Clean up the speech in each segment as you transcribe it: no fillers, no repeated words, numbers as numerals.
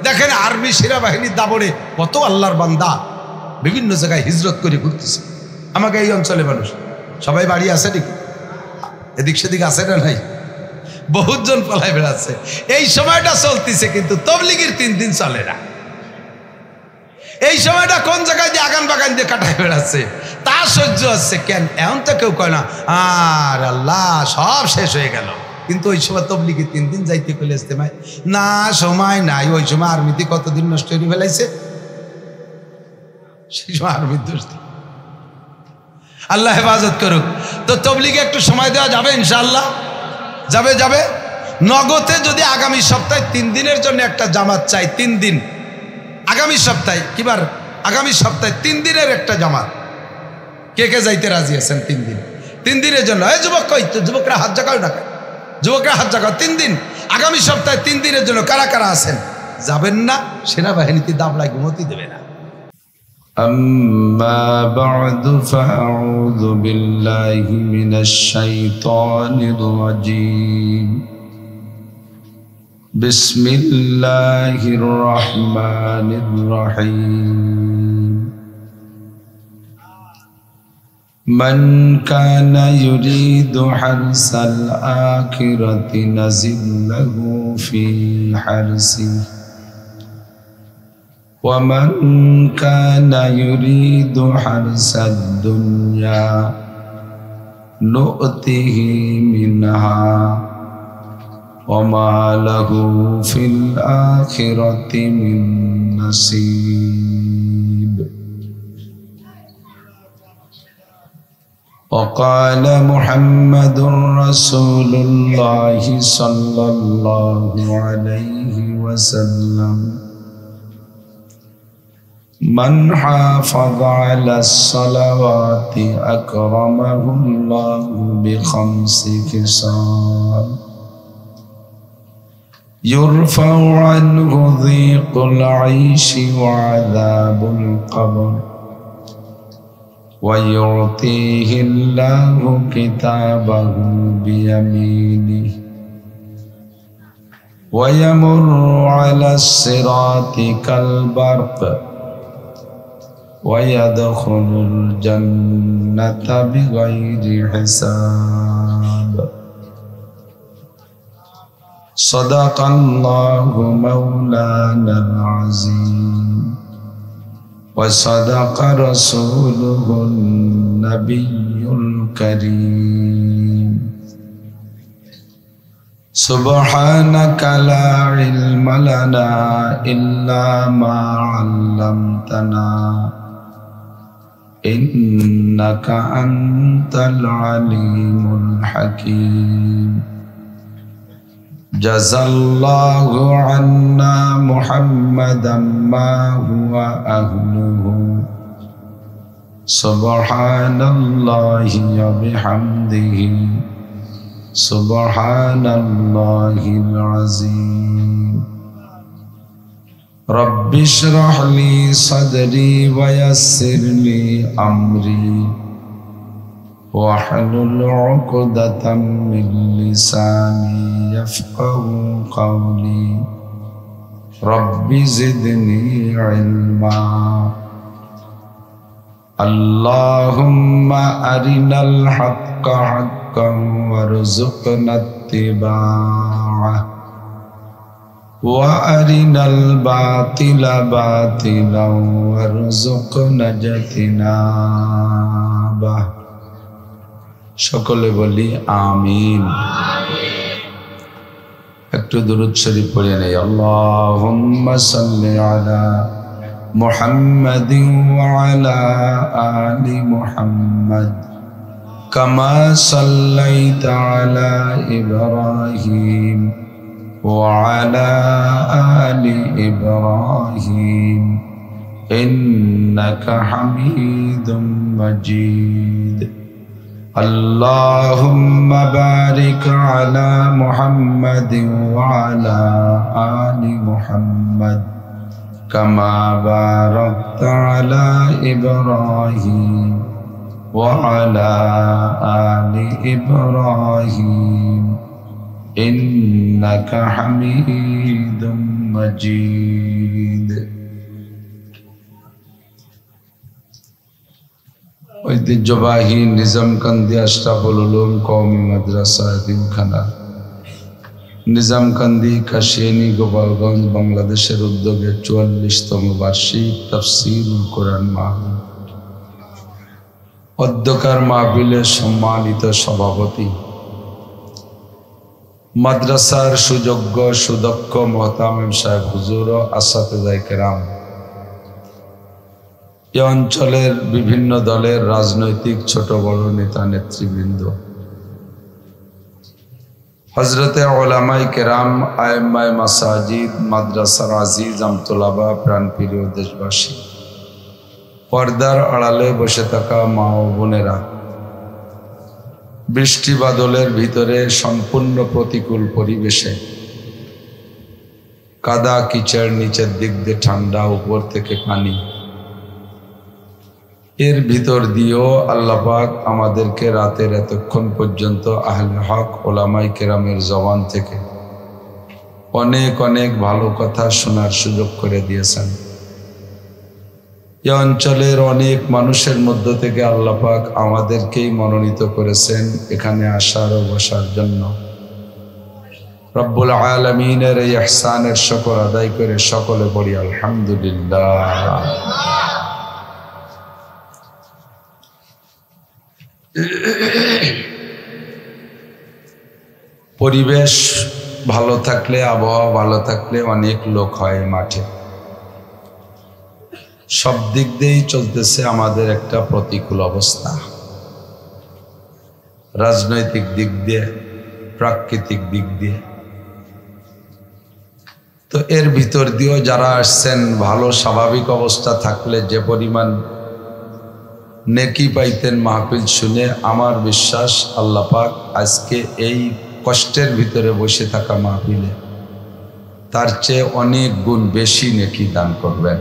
দেখেন আর্মি সেনাবাহিনীর দাবরে কত আল্লাহর বান্দা বিভিন্ন জায়গায় হিজরত করে ঘুরতেছে। আমাকে এই অঞ্চলে মানুষ সবাই বাড়ি আছে নাকি, এদিক সেদিক আছে না নাই, বহুজন পালায় বেড়াচ্ছে। এই সময়টা চলতেছে, কিন্তু তবলিগের 3 দিন চলে না। এই সময়টা কোন জায়গায় দিয়ে আগান বাগান দিয়ে কাটায় বেড়াচ্ছে, তা সহ্য হচ্ছে কেন? এমন তো কেউ কয় না আর আল্লাহ সব শেষ হয়ে গেল, কিন্তু ওই সময় তবলিগে 3 দিন যাইতে পেলে ইস্তেমায় না, সময় নাই। ওই সময় আর্মিতে কতদিন নষ্ট করে ফেলাইছে, সেই সময় আর্মির দোষ। আল্লাহ হেফাজত করুক। তো তবলিগে একটু সময় দেওয়া যাবে ইনশাআল্লাহ, যাবে যাবে। নগদে যদি আগামী সপ্তাহে 3 দিনের জন্য একটা জামাত চাই, 3 দিন আগামী সপ্তাহে, কিবার আগামী সপ্তাহে 3 দিনের একটা জামাত, কে কে যাইতে রাজি আছেন? 3 দিন, 3 দিনের জন্য। এই যুবক কই তো, যুবকরা হাত জাগাও না, যুবকরা হাত জাগাও। 3 দিন আগামী সপ্তাহে 3 দিনের জন্য কারা কারা আছেন? যাবেন না? সেনাবাহিনীতে দাবলায় ঘুমতি দেবে না। أما بعد فأعوذ بالله من الشيطان الرجيم بسم الله الرحمن الرحيم من كان يريد حرث الآخرة نزد له في حرثه ومن كان يريد حرث الدنيا نؤته منها وما له في الآخرة من نصيب وقال محمد رسول الله صلى الله عليه وسلم من حافظ على الصلوات أكرمه الله ب5 خصال يرفع عنه ضيق العيش وعذاب القبر ويعطيه الله كتابه بيمينه ويمر على الصراط كالبرق ويدخل الجنة بغير حساب صدق الله مولانا العظيم وصدق رسوله النبي الكريم سبحانك لا علم لنا إلا ما علمتنا إنك أنت العليم الحكيم جزى الله عنا محمدا ما هو أهله سبحان الله وبحمده سبحان الله العظيم رب اشرح لي صدري ويسر لي أمري واحلل عقدة من لساني يفقه قولي رب زدني علما اللهم أرنا الحق حقا وارزقنا اتباعه وأرنا الباطل باطلا وارزقنا اجتنابه সকলে বলি আমিন। একটু দুরূদ শরীফ পড়ে নেই। আল্লাহুম্মা সাল্লি আলা মুহাম্মাদিন ওয়া আলা আলি মুহাম্মাদ কামা সাল্লাইতা আলা ইব্রাহিম ওয়া আলা আলি ইব্রাহিম ইন্নাকা হামিদুম মাজিদ। اللهم بارك على محمد وعلى آل محمد كما باركت على إبراهيم وعلى آل إبراهيم إنك حميد مجيد ঐতিহ্যবাহী নিজামকান্দি আশরাফুল উলুম কওমি মাদ্রাসা এতিমখানা নিজামকান্দি কাশিয়ানী গোপালগঞ্জ বাংলাদেশের উদ্যোগে ৪৪তম বার্ষিক তাফসীরুল কোরআন মাহফিল। অধ্যকার মাহফিলের সম্মানিত সভাপতি, মাদ্রাসার সুযোগ্য সুদক্ষ মোহতামিম সাহেব হুজুর ও আসাতেজায়ে কেরাম, এ অঞ্চলের বিভিন্ন দলের রাজনৈতিক ছোট বড় নেতা নেতৃবৃন্দ, হযরতে উলামায়ে কেরাম, আইম্মায়ে মাসাজিদ, মাদ্রাসার আজিজ আমতোলাবা, প্রাণপ্রিয় দেশবাসী, পর্দার আড়ালে বসে থাকা মা ও বোনেরা, বৃষ্টি বাদলের ভিতরে সম্পূর্ণ প্রতিকূল পরিবেশে কাদা কিচড়, নিচের দিক দিয়ে ঠান্ডা, উপর থেকে পানি, এর ভিতর দিয়েও আল্লাহ পাক আমাদেরকে রাতের এতক্ষণ পর্যন্ত আহলে হক উলামায়ে কেরামের জবান থেকে অনেক অনেক ভালো কথা শোনার সুযোগ করে দিয়েছেন। এ অঞ্চলের অনেক মানুষের মধ্য থেকে আল্লাহ পাক আমাদেরকেই মনোনীত করেছেন এখানে আসার ও বসার জন্য। রব্বুল আলামিনের এই ইহসানের শুকর আদায় করে সকলে বলি আলহামদুলিল্লাহ। পরিবেশ ভালো থাকলে, আবহাওয়া ভালো থাকলে অনেক লোক হয় মাঠে। সব দিক দিয়েই চলতেছে আমাদের একটা প্রতিকূল অবস্থা, রাজনৈতিক দিক দিয়ে, প্রাকৃতিক দিক দিয়ে। তো এর ভিতর দিয়েও যারা আসছেন, ভালো স্বাভাবিক অবস্থা থাকলে যে পরিমাণ নেকি পাইতেন মাহফিল শুনে, আমার বিশ্বাস আল্লাহ পাক আজকে এই কষ্টের ভিতরে বসে থাকা মাহফিলে তার চেয়ে অনেক গুণ বেশি নেকি দান করবেন।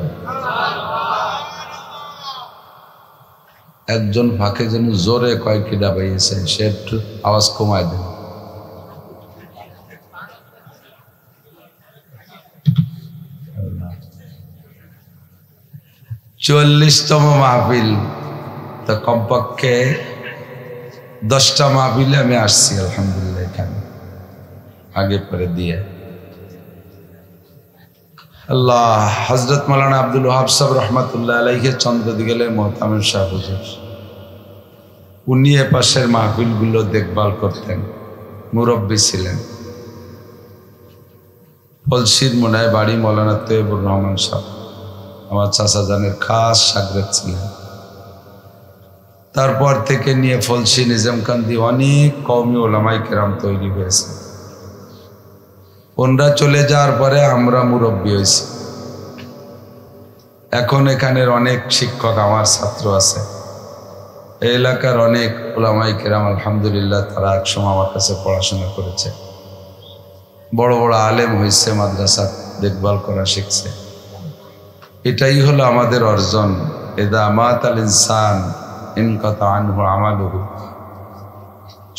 একজন ফাঁকে যেন জোরে কয়েকটি ডাবাইয়েছে, সে একটু আওয়াজ কমায় দেন। চল্লিশতম মাহফিল, তো কমপক্ষে 10টা মাহফিলে আমি আসছি আলহামদুলিল্লাহ, এখানে আগে পরে দিয়ে। আল্লাহ হযরত মাওলানা আব্দুল ওয়াহাব সাহেব রহমাতুল্লাহ আলাইহি চন্দ্রদিগেলের মোহতামিম সাহেব হুজুর, উনি এ পাশের মাহফিলগুলো দেখভাল করতেন, মুরব্বী ছিলেন। ফলসির মোনায় বাড়ি, মাওলানা তৈয়বুর রহমান সাহেব আমার চাচা জানের খাস শাগরেদ ছিলেন। তারপর থেকে নিয়ে ফলসি, নিজামকান্দি অনেক কওমি উলামায়ে কেরাম তৈরি হয়েছে। ওনরা চলে যাওয়ার পরে আমরা মুরব্বী হয়েছি। এখন এখানের অনেক শিক্ষক আমার ছাত্র আছে, এই এলাকার অনেক উলামায়ে কেরাম আলহামদুলিল্লাহ, তারা একসময় আমার কাছে পড়াশোনা করেছে, বড় বড় আলেম হয়েছে, মাদ্রাসা দেখভাল করা শিখছে। এটাই হলো আমাদের অর্জন। ইযা মাতাল ইনসান ইনকাতা আনহু আমালুহু,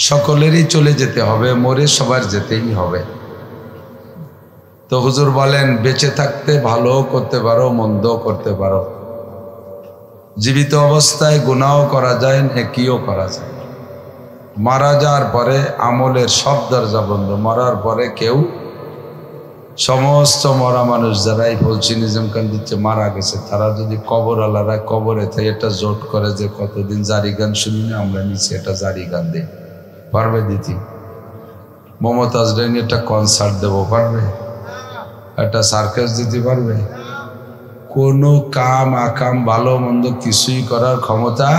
সকলেরই চলে যেতে হবে, মরে সবার যেতেই হবে। তো হুজুর বলেন, বেঁচে থাকতে ভালো করতে পারো, মন্দ করতে পারো, জীবিত অবস্থায় গুনাহও করা যায়, নেকিও করা যায়। মারা যাওয়ার পরে আমলের সব দরজা বন্ধ। মরার পরে কেউ, সমস্ত মরা মানুষ যারা এই ফলসি নিজামকান্দিতে মারা গেছে, তারা যদি কবর আলাদা কবরে থেকে এটা জোট করে যে কতদিন জারি গান শুনি না আমরা, নিচে এটা জারি গান দেই, পারবে দিতি? মমতাজ রাইনি একটা কনসার্ট দেবো, পারবে? একটা সার্কাস দিতে পারবে? কোনো কাম আকাম ভালো মন্দ কিছুই করার ক্ষমতা।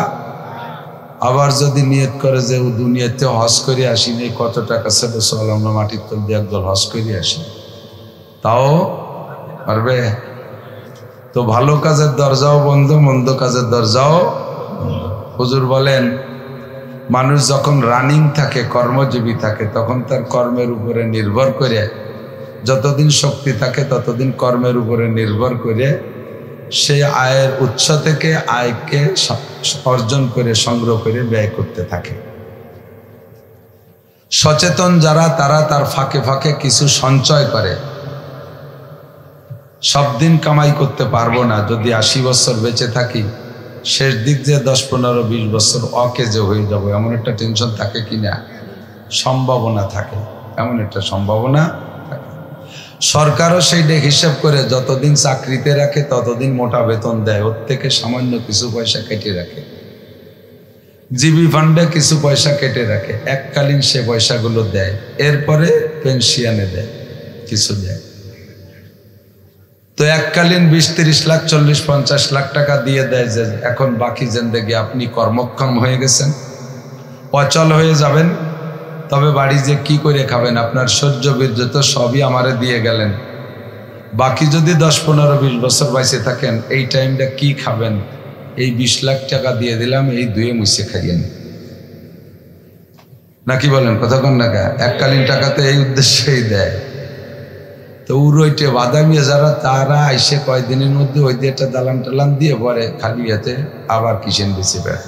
আবার যদি নিয়ত করে যে দুনিয়াতে হজ করে আসি নেই, কত টাকা ছেলে, চল আমরা মাটির তল দিয়ে একদল হজ করে আসি, তাও পারবে? তো ভালো কাজের দরজাও বন্ধ, মন্দ কাজের দরজাও বন্ধ। হুজুর বলেন, মানুষ যখন রানিং থাকে, কর্মজীবী থাকে, তখন তার কর্মের উপরে নির্ভর করে, যতদিন শক্তি থাকে ততদিন কর্মের উপরে নির্ভর করে সেই আয়ের উৎস থেকে আয়কে অর্জন করে, সংগ্রহ করে ব্যয় করতে থাকে। সচেতন যারা, তারা তার ফাঁকে ফাঁকে কিছু সঞ্চয় করে। সব দিন কামাই করতে পারবো না, যদি 80 বছর বেঁচে থাকি শেষ দিক যে 10, 15, 20 বছর অকেজে হয়ে যাব, এমন একটা টেনশন থাকে কিনা? সম্ভাবনা থাকে, এমন একটা সম্ভাবনা থাকে। সরকারও সেইটা হিসাব করে যতদিন চাকরিতে রাখে ততদিন মোটা বেতন দেয়, ওর থেকে সামান্য কিছু পয়সা কেটে রাখে, জিবি ফান্ডে কিছু পয়সা কেটে রাখে, এককালীন সে পয়সাগুলো দেয়, এরপরে পেনশনে দেয়, কিছু দেয়। তো এককালীন 20-30 লাখ 40-50 লাখ টাকা দিয়ে দেয় যে এখন বাকি জিন্দেগি আপনি কর্মক্ষম হয়ে গেছেন, অচল হয়ে যাবেন, তবে বাড়ি যে কি করে খাবেন, আপনার সহ্য বীর্য তো সবই আমারে দিয়ে গেলেন, বাকি যদি 10-15-20 বছর বাইসে থাকেন এই টাইমটা কি খাবেন, এই 20 লাখ টাকা দিয়ে দিলাম, এই দুয়ে মুছে খাইয়েন, নাকি বলেন? কথা কোন না? এককালীন টাকাতে এই উদ্দেশ্যেই দেয়। তো উড়ইটে বাদামিয়া যারা, তারা আইসে কয়েকদিনের মধ্যে ওই দিয়ে একটা দালান টালান দিয়ে পরে খালি হাতে আবার কিচেন বেঁচে বেড়ায়।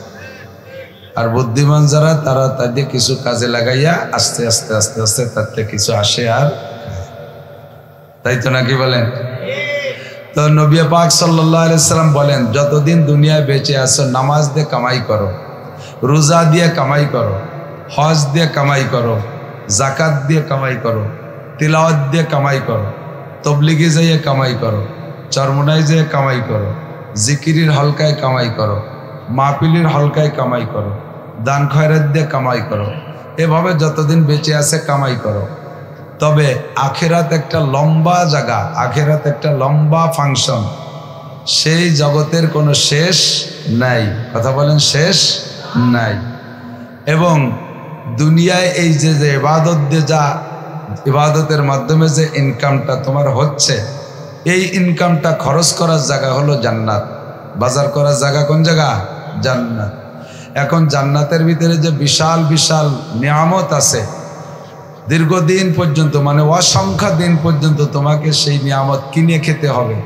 আর বুদ্ধিমান যারা, তারা তাদের কিছু কাজে লাগাইয়া আস্তে আস্তে আস্তে আস্তে তাতে কিছু আসে আর, তাই তো নাকি বলেন? তো নবী পাক সাল্লাল্লাহু আলাইহি সাল্লাম বলেন, যতদিন দুনিয়ায় বেঁচে আছো নামাজ দিয়ে কামাই করো, রোজা দিয়ে কামাই করো, হজ দিয়ে কামাই করো, জাকাত দিয়ে কামাই করো, তিলাওয়াত দিয়ে কামাই করো, তবলিগে যাইয়ে কামাই করো, চরমনায় যেয়ে কামাই করো, জিকিরির হলকায় কামাই করো, মাহফিলের হলকায় কামাই করো, দান খয়রাত দিয়ে কামাই করো, এভাবে যতদিন বেঁচে আছে কামাই করো। তবে আখেরাত একটা লম্বা জায়গা, আখেরাত একটা লম্বা ফাংশন, সেই জগতের কোনো শেষ নাই। কথা বলেন, শেষ নাই। এবং দুনিয়ায় এই যে ইবাদত দিয়ে যা, ইবাদতের মাধ্যমে যে ইনকামটা তোমার হচ্ছে, এই ইনকামটা খরচ করার জায়গা হলো জান্নাত, বাজার করার জায়গা কোন জায়গা? জান্নাত। এখন জান্নাতের ভিতরে যে বিশাল বিশাল নিয়ামত আছে, দীর্ঘদিন পর্যন্ত, মানে অসংখ্য দিন পর্যন্ত তোমাকে সেই নিয়ামত কিনে খেতে হবে।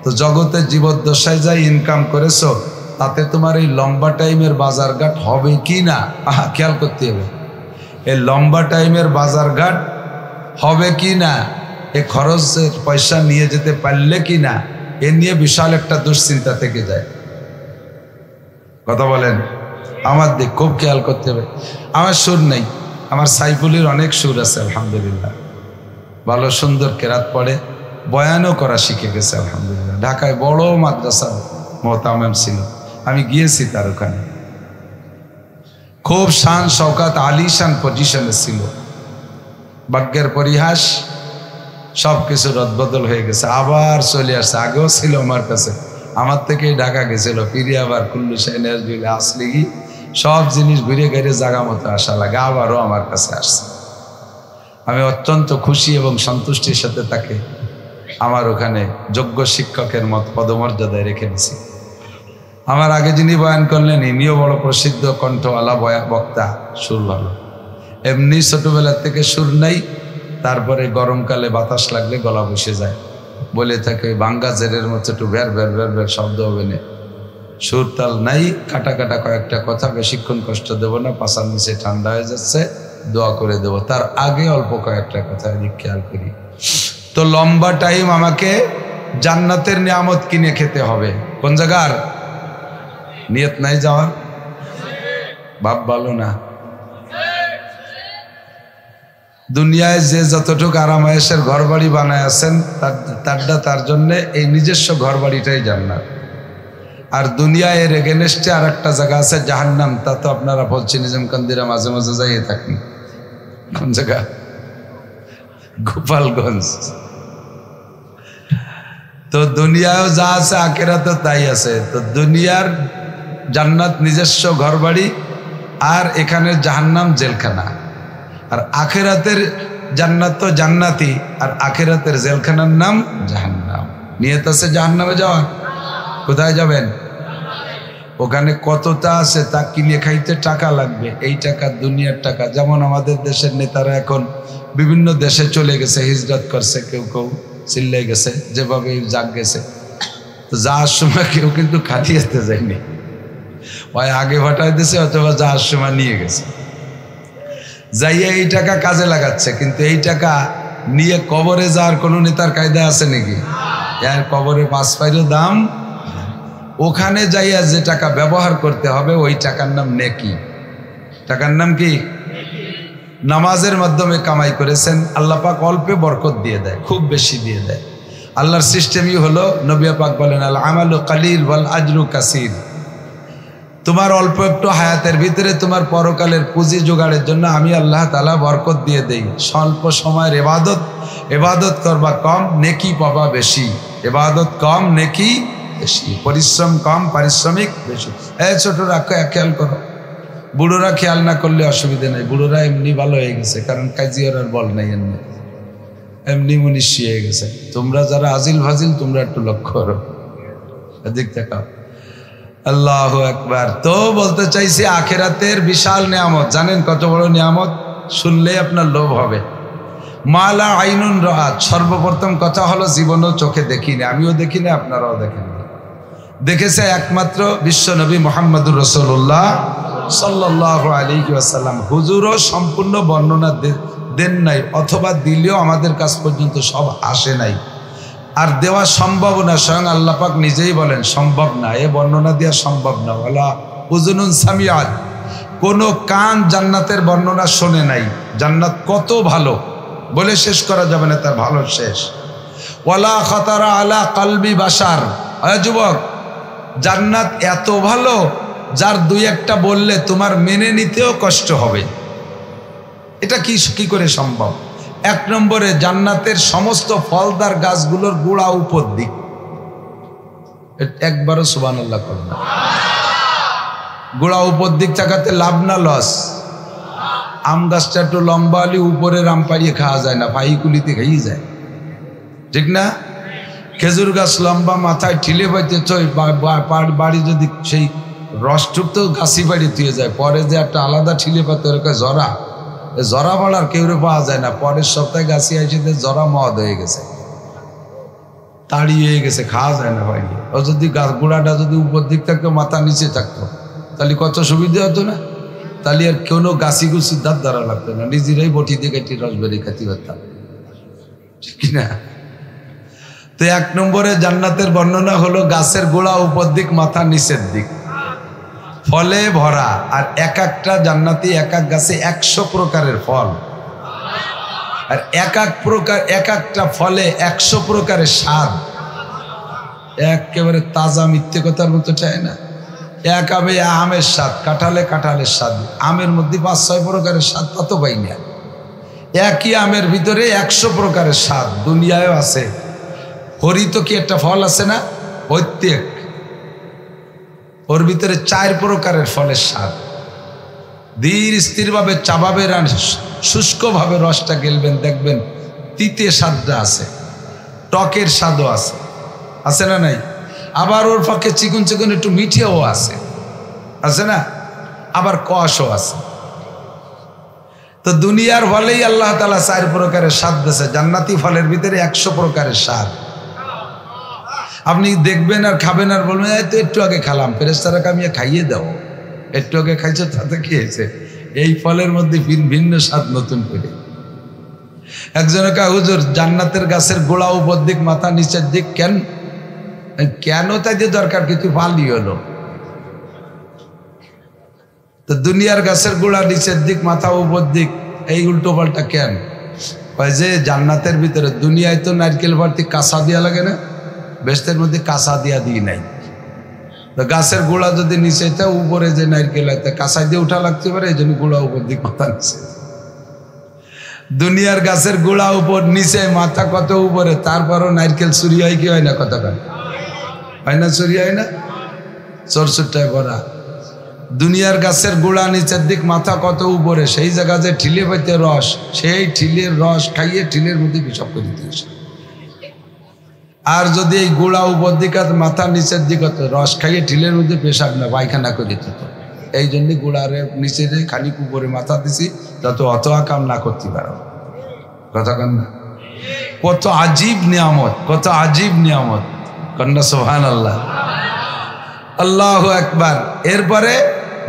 তো জগতে জীবদ্দশায় যাই ইনকাম করেছো, তাতে তোমার এই লম্বা টাইমের বাজারঘাট হবে কি না, খেয়াল করতে হবে। এই লম্বা টাইমের বাজারঘাট হবে কি না, এ খরচের পয়সা নিয়ে যেতে পারলে কি না, এ নিয়ে বিশাল একটা দুশ্চিন্তা থেকে যায়। কথা বলেন? আমার দিক খুব খেয়াল করতে হবে। আমার সুর নেই, আমার সাইফুলের অনেক সুর আছে আলহামদুলিল্লাহ, ভালো সুন্দর কেরাত পড়ে, বয়ানও করা শিখে গেছে আলহামদুলিল্লাহ। ঢাকায় বড় মাদ্রাসা মোহতামেম ছিল, আমি গিয়েছি তার ওখানে, খুব শান শওকাত আলিশান পজিশনে ছিল। ভাগ্যের পরিহাস, সব কিছু রদবদল হয়ে গেছে, আবার চলে আসছে। আগেও ছিল আমার কাছে, আমার থেকেই ঢাকা গেছিল, ফিরে আবার কুল্লু সাইনের আসলে কি সব জিনিস ঘুরে ঘিরে জায়গা মতো আসা লাগে, আবারও আমার কাছে আসছে। আমি অত্যন্ত খুশি এবং সন্তুষ্টির সাথে তাকে আমার ওখানে যোগ্য শিক্ষকের মত পদমর্যাদায় রেখে দিছি। আমার আগে যিনি বয়ান করলেন, ইনিও বড় প্রসিদ্ধ কণ্ঠওয়ালা বক্তা, সুর ভালো। এমনি ছোটবেলার থেকে সুর নাই, তারপরে গরমকালে বাতাস লাগলে গলা বসে যায়, বলে থাকে ভাঙ্গা জেরের মতো একটু ভের ভের ভের ভের শব্দ হবে না, সুর তাল নাই, কাটা কাটা কয়েকটা কথা, বেশিক্ষণ কষ্ট দেবো না, পাশার নিচে ঠান্ডা হয়ে যাচ্ছে, দোয়া করে দেবো। তার আগে অল্প কয়েকটা কথা এদিক খেয়াল করি। তো লম্বা টাইম আমাকে জান্নাতের নিয়ামত কিনে খেতে হবে। কোন জায়গার? নিয়ত নাই যাওয়ার? বাপ ভালো না। দুনিয়ায় যে যতটুকু আরামায়েশের ঘর বাড়ি বানায় আছেন, তার জন্যে এই নিজস্ব ঘর বাড়িটাই জান্নাত। আর দুনিয়ায় এর এগেনস্টে আর একটা জায়গা আছে জাহান্নাম, তা তো আপনারা বলছি নিজামকান্দিরা মাঝে মাঝে যাইয়ে থাকেন। কোন জায়গা? গোপালগঞ্জ। তো দুনিয়াও যা আছে আখেরাতেও তাই আছে। তো দুনিয়ার জান্নাত নিজস্ব ঘর বাড়ি, আর এখানে জাহান্নাম জেলখানা। আর আখেরাতের জান্নাত তো জান্নাতি, আর আখেরাতের জেলখানার নাম জাহান্নাম। নিয়ত আছে জাহান্নামে যাওয়ার? কোথায় যাবেন? ওখানে কতটা আছে তা কিনে খাইতে টাকা লাগবে, এই টাকা দুনিয়ার টাকা। যেমন আমাদের দেশের নেতারা এখন বিভিন্ন দেশে চলে গেছে, হিজরত করছে, কেউ কেউ চিল্লাই গেছে, যেভাবে জাগ গেছে। তো যাওয়ার সময় কেউ কিন্তু খালি হাতে যায়নি, ওই আগে ভাটায় দিয়েছে অথবা যাওয়ার সময় নিয়ে গেছে, যাইয়া এই টাকা কাজে লাগাচ্ছে। কিন্তু এই টাকা নিয়ে কবরে যাওয়ার কোনো নেতার কায়দা আছে নাকি? এর কবরে 5 পাইরও দাম। ওখানে যাইয়া যে টাকা ব্যবহার করতে হবে ওই টাকার নাম নেকি। টাকার নাম কি? নামাজের মাধ্যমে কামাই করেছেন, আল্লাহ পাক অল্পে বরকত দিয়ে দেয়, খুব বেশি দিয়ে দেয়। আল্লাহর সিস্টেমই হলো, নবী পাক বলেন আল আমালু কালিল ওয়াল আজরু কাসীর। তোমার অল্প একটু হায়াতের ভিতরে তোমার পরকালের পুঁজি জোগাড়ের জন্য আমি আল্লাহ তাআলা বরকত দিয়ে দেই। স্বল্প সময়ের ইবাদত করবা কম, নেকি পাবা বেশি। ইবাদত কম, নেকি বেশি। পরিশ্রম কম, পারিশ্রমিক বেশি। ছোটরা খেয়াল করো, বুড়োরা খেয়াল না করলে অসুবিধা নেই। বুড়োরা এমনি ভালো হয়ে গেছে, কারণ কাজিয়ার আর বল নাই, এমনি মনীষী হয়ে গেছে। তোমরা যারা আজিল ফাজিল তোমরা একটু লক্ষ্য করো, এদিক দেখাও। আল্লাহু আকবার। তো বলতে চাইছি আখিরাতের বিশাল নিয়ামত। জানেন কত বড় নিয়ামত? শুনলেই আপনার লোভ হবে। মালা আইনুন রাআত। সর্বপ্রথম কথা হলো জীবনও চোখে দেখিনি, আমিও দেখিনি, আপনারাও দেখেননি। দেখেছে একমাত্র বিশ্ব নবী মুহাম্মদুর রাসূলুল্লাহ সাল্লাল্লাহু আলাইহি ওয়াসাল্লাম। হুজুরও সম্পূর্ণ বর্ণনা দেন নাই, অথবা দিলেও আমাদের কাছ পর্যন্ত সব আসে নাই, আর দেওয়া সম্ভব না। স্বয়ং আল্লাহ পাক নিজেই বলেন সম্ভব না, এ বর্ণনা দেওয়া সম্ভব না। ওয়ালা উযুনুন সামিআত। কোনো কান জান্নাতের বর্ণনা শোনে নাই। জান্নাত কত ভালো বলে শেষ করা যাবে না, তার ভালো শেষ। ওয়ালা খাতারা আলা কলবি বাশার। যুবক, জান্নাত এত ভালো যার দুই একটা বললে তোমার মেনে নিতেও কষ্ট হবে। এটা কি করে সম্ভব? 1 নম্বরে, জান্নাতের সমস্ত ফলদার গাছগুলোর গোড়া উপর দিক। একবারও সুবহানাল্লাহ করো না। গোড়া উপর দিক থাকাতে লাভ না লস? আম গাছটা একটু লম্বা হলে উপরের আম পাড়িয়ে খাওয়া যায় না, পাইকুলিতে খাইয়ে যায়, ঠিক না? খেজুর গাছ লম্বা, মাথায় ঠিলে পাইতে বাড়ি যদি সেই রসটুক তো গাছি বাড়ি তুয়ে যায়, পরে যে একটা আলাদা ঠিলে পাতে ওরকম জরা বাড়ার কেউরে পাওয়া যায় না। পরের সপ্তাহে গাছি আসে জরা মদ হয়ে গেছে, তাড়ি হয়ে গেছে, খাওয়া যায় না বাইরে। ও যদি গাছ গোড়াটা যদি উপর দিক থাকতো, মাথা নিচে থাকতো, তাহলে কত সুবিধা হতো না? তাহলে আর কোনো গাছি গুছির দাঁত ধরা লাগতো না, নিজেরাই বটি দিয়ে কেটে রস বেরিয়ে খাতি পারতাম, ঠিক না? তো 1 নম্বরে জান্নাতের বর্ণনা হলো গাছের গোড়া উপর দিক, মাথা নিচের দিক, ফলে ভরা। আর এক একটা জান্নাতি এক এক গাছে 100 প্রকারের ফল, আর এক একটা ফলে 100 প্রকারের স্বাদ। একেবারে তাজা, মিথ্যে কথার মতো চায় না। এক আমে আমের স্বাদ, কাঁঠালের স্বাদ, আমের মধ্যে 5-6 প্রকারের স্বাদ, তা তো পাই না। একই আমের ভিতরে 100 প্রকারের স্বাদ। দুনিয়ায়ও আছে। হরিত কি একটা ফল আছে না, প্রত্যেক ওর ভিতরে 4 প্রকারের ফলের স্বাদ। ধীর স্থিরভাবে চাবাবেন আর শুষ্কভাবে রসটা গেলবেন, দেখবেন তিতে স্বাদটা আছে, টকের স্বাদও আছে, আছে না নাই? আবার ওর পক্ষে চিকন চিকন একটু মিঠেও আছে না? আবার কষও আছে। তো দুনিয়ার ফলেই আল্লাহ তাআলা 4 প্রকারের স্বাদ দিয়েছে। জান্নাতি ফলের ভিতরে 100 প্রকারের স্বাদ। আপনি দেখবেন আর খাবেন আর বলবেন এই তো একটু আগে খেলাম, ফেরেশতারা কামিয়ে খাইয়ে দাও, একটু আগে খাইছো তাতে কি হয়েছে? এই ফলের মধ্যে ভিন্ন স্বাদ নতুন করে। একজনে কয় হুজুর জান্নাতের গাছের গোড়া উপর দিক, মাথা নিচের দিক কেন তাই যে দরকার কিছু পালি হলো? তো দুনিয়ার গাছের গোড়া নিচের দিক, মাথা উপর দিক, এই উল্টো পাল্টা কেন? কয় যে জান্নাতের ভিতরে, দুনিয়ায় তো নারকেল ভর্তি কাঁচা দিয়া লাগে না, বেহেশতের মধ্যে কাঁচা দিয়া দিই নাই। তো গাছের গোড়া যদি নিচে থাকে, উপরে যে নারকেল আছে কাঁচা দিয়ে উঠা লাগতে পারে, এই জন্য গোড়া উপর দিক, মাথা নিচে। দুনিয়ার গাছের গোড়া উপর নিচে, মাথা কত উপরে, তারপরও নারকেল চুরি হয় কি হয় না? কত হয় না? চুরি হয় না? চোরচুরটায় ভরা। দুনিয়ার গাছের গোড়া নিচের দিক, মাথা কত উপরে, সেই জায়গা যে ঠিলে পাইতে রস, সেই ঠিলের রস খাইয়ে ঠিলের মধ্যে বিষব করে দিয়েছে। আর যদি এই গোড়া উপর দিক আর মাথা নিচের দিক হতো, রস খাইয়ে ঠিলের মধ্যে পেশাব না পায়খানা করে দিত। এই জন্য গোড়ার নিচে যে খানিক উপরে মাথা দিছি, যাতে অত কাম না করতে পারো। কথা কন না? কত আজীব নিয়ামত, কত আজীব নিয়ামত। কন্যা সুবহানাল্লাহ, আল্লাহু আকবার। এরপরে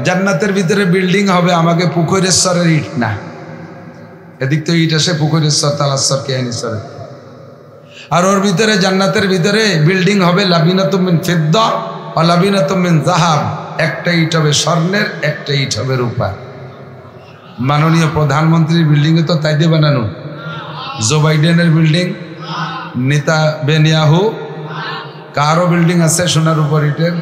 জান্নাতের ভিতরে বিল্ডিং হবে, আমাকে পুকুরেশ্বরের ইট না, এদিক তো ইট আসে পুকুরেশ্বর, তালাশ্বর, কেয়ানীশ্বর। আর ওর ভিতরে জান্নাতের ভিতরে বিল্ডিং হবে লাবিনাতুম মিন ফিদ্দা ওয়া লাবিনাতুম মিন যাহাব, একটা ইট হবে স্বর্ণের, একটা ইট হবে রূপার। মাননীয় প্রধানমন্ত্রীর বিল্ডিং তো তাই দিয়ে বানানো, জো বাইডেনের বিল্ডিং, নেতা বেনিয়াহু কারো বিল্ডিং আছে সোনার উপর ইটের।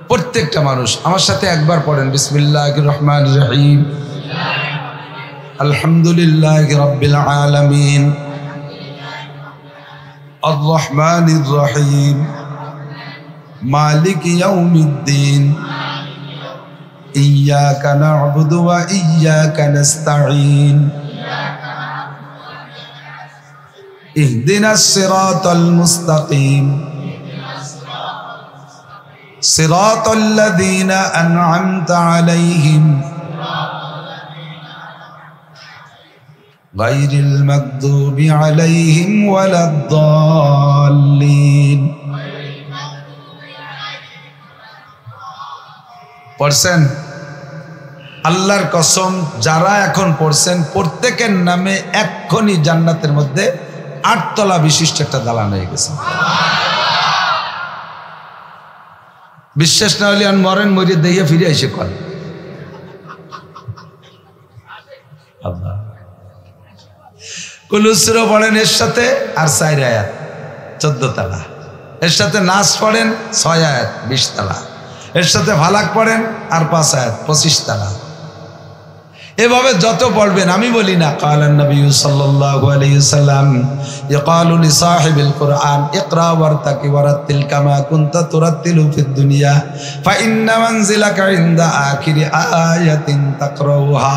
প্রত্যেকটা মানুষ আমার সাথে একবার পড়েন বিসমিল্লাহির রহমানির রহিম, আলহামদুলিল্লাহি রাব্বিল আলামিন, আর রহমানির রহিম, মালিক ইয়াউমিদ্দিন, ইয়্যাকা না'বুদু ওয়া ইয়্যাকা নাস্তাঈন, ইহদিনাস সিরাতাল মুস্তাকিম, সিরাতাল লাযীনা আন'আমতা আলাইহিম গায়রিল মাগদুবি আলাইহিম ওয়ালাদ-দাল্লিন। পড়ছেন? আল্লাহর কসম, যারা এখন পড়ছেন প্রত্যেকের নামে এক্ষুনি জান্নাতের মধ্যে 8 তলা বিশিষ্ট একটা দালান হয়ে গেছে। বিশ্বাস না হলে আর মরেন, মরে দিয়ে ফিরে এসে কল আল্লাহ কুলুসুরও পড়েন এর সাথে, আর 4 আয়াত 14 তালা, এর সাথে নাস পড়েন 6 আয়াত 20 তালা, এর সাথে ফালাক পড়েন আর 5 আয়াত 25 তালা। এভাবে যত পড়বেন, আমি বলি না কালান নবী সাল্লাল্লাহু আলাইহি ওয়াসাল্লাম ইয়াকালু লি সাহিবিল কুরআন ইকরা ওয়ারতাকি ওয়ারাতিল কামা কুনতা তুরাতিলু ফিদ দুনিয়া ফা ইন্না মানজিলাকা ইনদা আখিরি আয়াতিন তাকরাউহা।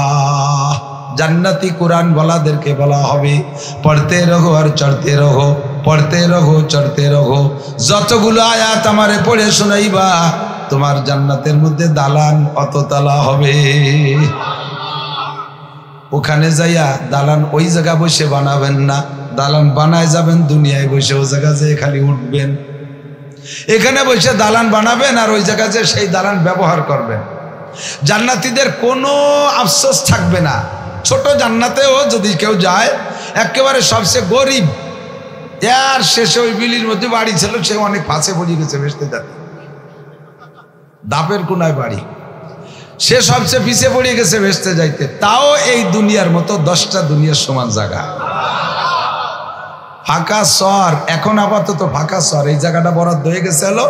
জান্নাতি কুরআন বলাদেরকে বলা হবে পড়তে রহো আর চড়তে রহো, পড়তে রহো চড়তে রহো, যতগুলো আয়াত আমারে পড়ে শোনাইবা তোমার জান্নাতের মধ্যে দালান অততলা হবে। ওখানে যাইয়া দালান ওই জায়গা বসে বানাবেন না, দালান বানায় যাবেন দুনিয়ায় বসে, ও জায়গা যে খালি উঠবেন। এখানে বসে দালান বানাবেন আর ওই জায়গা যে সেই দালান ব্যবহার করবেন। জান্নাতীদের কোনো আফসোস থাকবে না। ছোট জান্নাতেও যদি কেউ যায়, একেবারে সবচেয়ে গরিব, এর শেষে ওই বিলির মধ্যে বাড়ি ছিল, সে অনেক ফাঁসে পড়ে গেছে বেসতে যাতে, দাপের কোনায় বাড়ি, সে সবচেয়ে পিছিয়ে পড়ে গেছে ভেস্তে যাইতে, তাও এই দুনিয়ার মতো 10টা দুনিয়ার সমান জায়গা। ফাঁকা শহর, এখন আপাতত ফাঁকা শহর, এই জায়গাটা বরাদ্দ হয়ে গেছে, হলো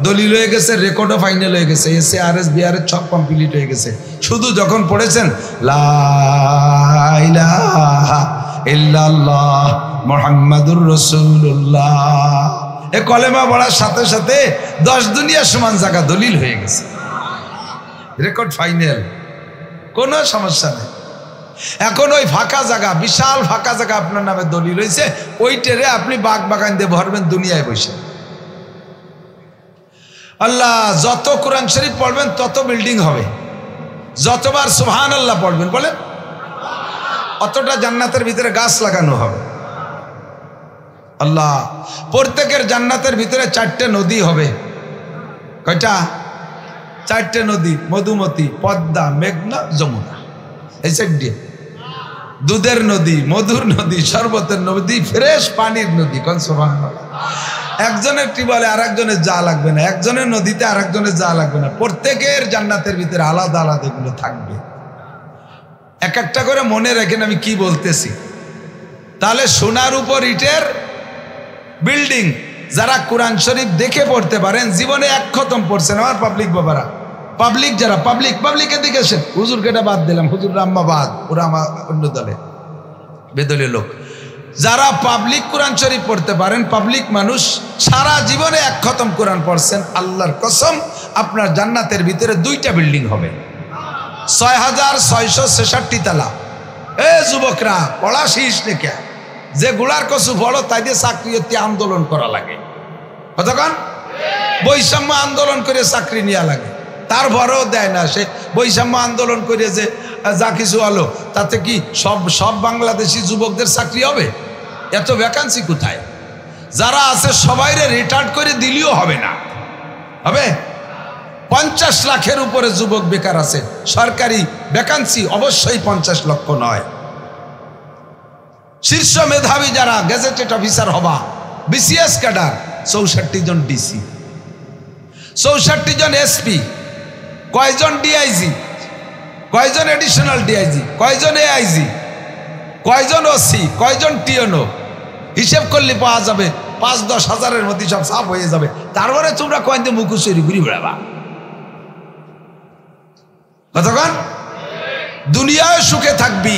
দলিল হয়ে গেছে, রেকর্ডও ফাইনাল হয়ে গেছে, SARS বিআরএস সব কমপ্লিট হয়ে গেছে। শুধু যখন পড়েছেন লা ইলাহা ইল্লাল্লাহ মুহাম্মাদুর রাসূলুল্লাহ, এ কলেমা পড়ার সাথে সাথে 10 দুনিয়ার সমান জায়গা দলিল হয়ে গেছে, রেকর্ড ফাইনাল, কোনো সমস্যা নেই। এখন ওই ফাঁকা জায়গা, বিশাল ফাঁকা জায়গা আপনার নামে দলিল হয়েছে, ওইটারে আপনি বাগ বাগান দিয়ে ভরবেন দুনিয়ায় বসে। আল্লাহ, যত কোরআন শরীফ পড়বেন তত বিল্ডিং হবে, যতবার সুবহানাল্লাহ পড়বেন বলেন অতটা জান্নাতের ভিতরে গাছ লাগানো হবে। আল্লাহ, প্রত্যেকের জান্নাতের ভিতরে 4টে নদী হবে। কয়টা? 4টে নদী, মধুমতি, পদ্মা, মেঘনা, যমুনা, এই 4 দুধের নদী, মধুর নদী, শরবতের নদী, ফ্রেশ পানির নদী। কোন সুবহানাল্লাহ। একজনের টিউবওয়েলে আর একজনের যা লাগবে না, একজনের নদীতে আর একজনের যা লাগবে না, প্রত্যেকের জান্নাতের ভিতরে আলাদা আলাদা এগুলো থাকবে। এক একটা করে মনে রাখেন আমি কি বলতেছি। তাহলে সোনার উপর ইটের বিল্ডিং, যারা কোরআন শরীফ দেখে পড়তে পারেন, জীবনে 1 খতম পড়ছেন আমার পাবলিক বাবারা, পাবলিক যারা পাবলিকের দিকে আসেন, হুজুর কেটা বাদ দিলাম, হুজুর রাম্মাবাদ, ওরা আমার অন্য দলে বেদলীয় লোক। যারা পাবলিক কোরআন শরীফ পড়তে পারেন, পাবলিক মানুষ, সারা জীবনে 1 খতম কোরআন পড়ছেন, আল্লাহর কসম আপনার জান্নাতের ভিতরে 2টা বিল্ডিং হবে, 6666 তালা। এ যুবকরা, পড়া শেষ লেখা, যে গুলার কসু পড়ো তাই দিয়ে চাকরি আন্দোলন করা লাগে, কতক্ষণ বৈষম্য আন্দোলন করে চাকরি নেওয়া লাগে, তারপরেও দেয় না। সে বৈষম্য আন্দোলন করে যে যা কিছু হলো, তাতে কি সব বাংলাদেশি যুবকদের চাকরি হবে? এত ভ্যাকান্সি কোথায়? যারা আছে সবাইরে রিটায়ার্ড করে দিলেও হবে না, হবে? 50 লাখের উপরে যুবক বেকার আছে, সরকারি ভ্যাকান্সি অবশ্যই 50 লক্ষ নয়। শীর্ষ মেধাবী যারা গেজেটেড অফিসার হবা, বিসিএস ক্যাডার 64 জন ডিসি, 64 জন এসপি, কয়জন ডিআইজি, কয়জন এডিশনাল ডিআইজি, কয়জন এআইজি, কয়জন ওসি, কয়জন টিএনও, হিসেব করলে পাওয়া যাবে 5-10 হাজারের মধ্যে সব সাফ হয়ে যাবে। তারপরে তোমরা কয়েকদিন মুখুশরি ঘুরি বেড়াবা। কতক্ষণ দুনিয়ায় সুখে থাকবি,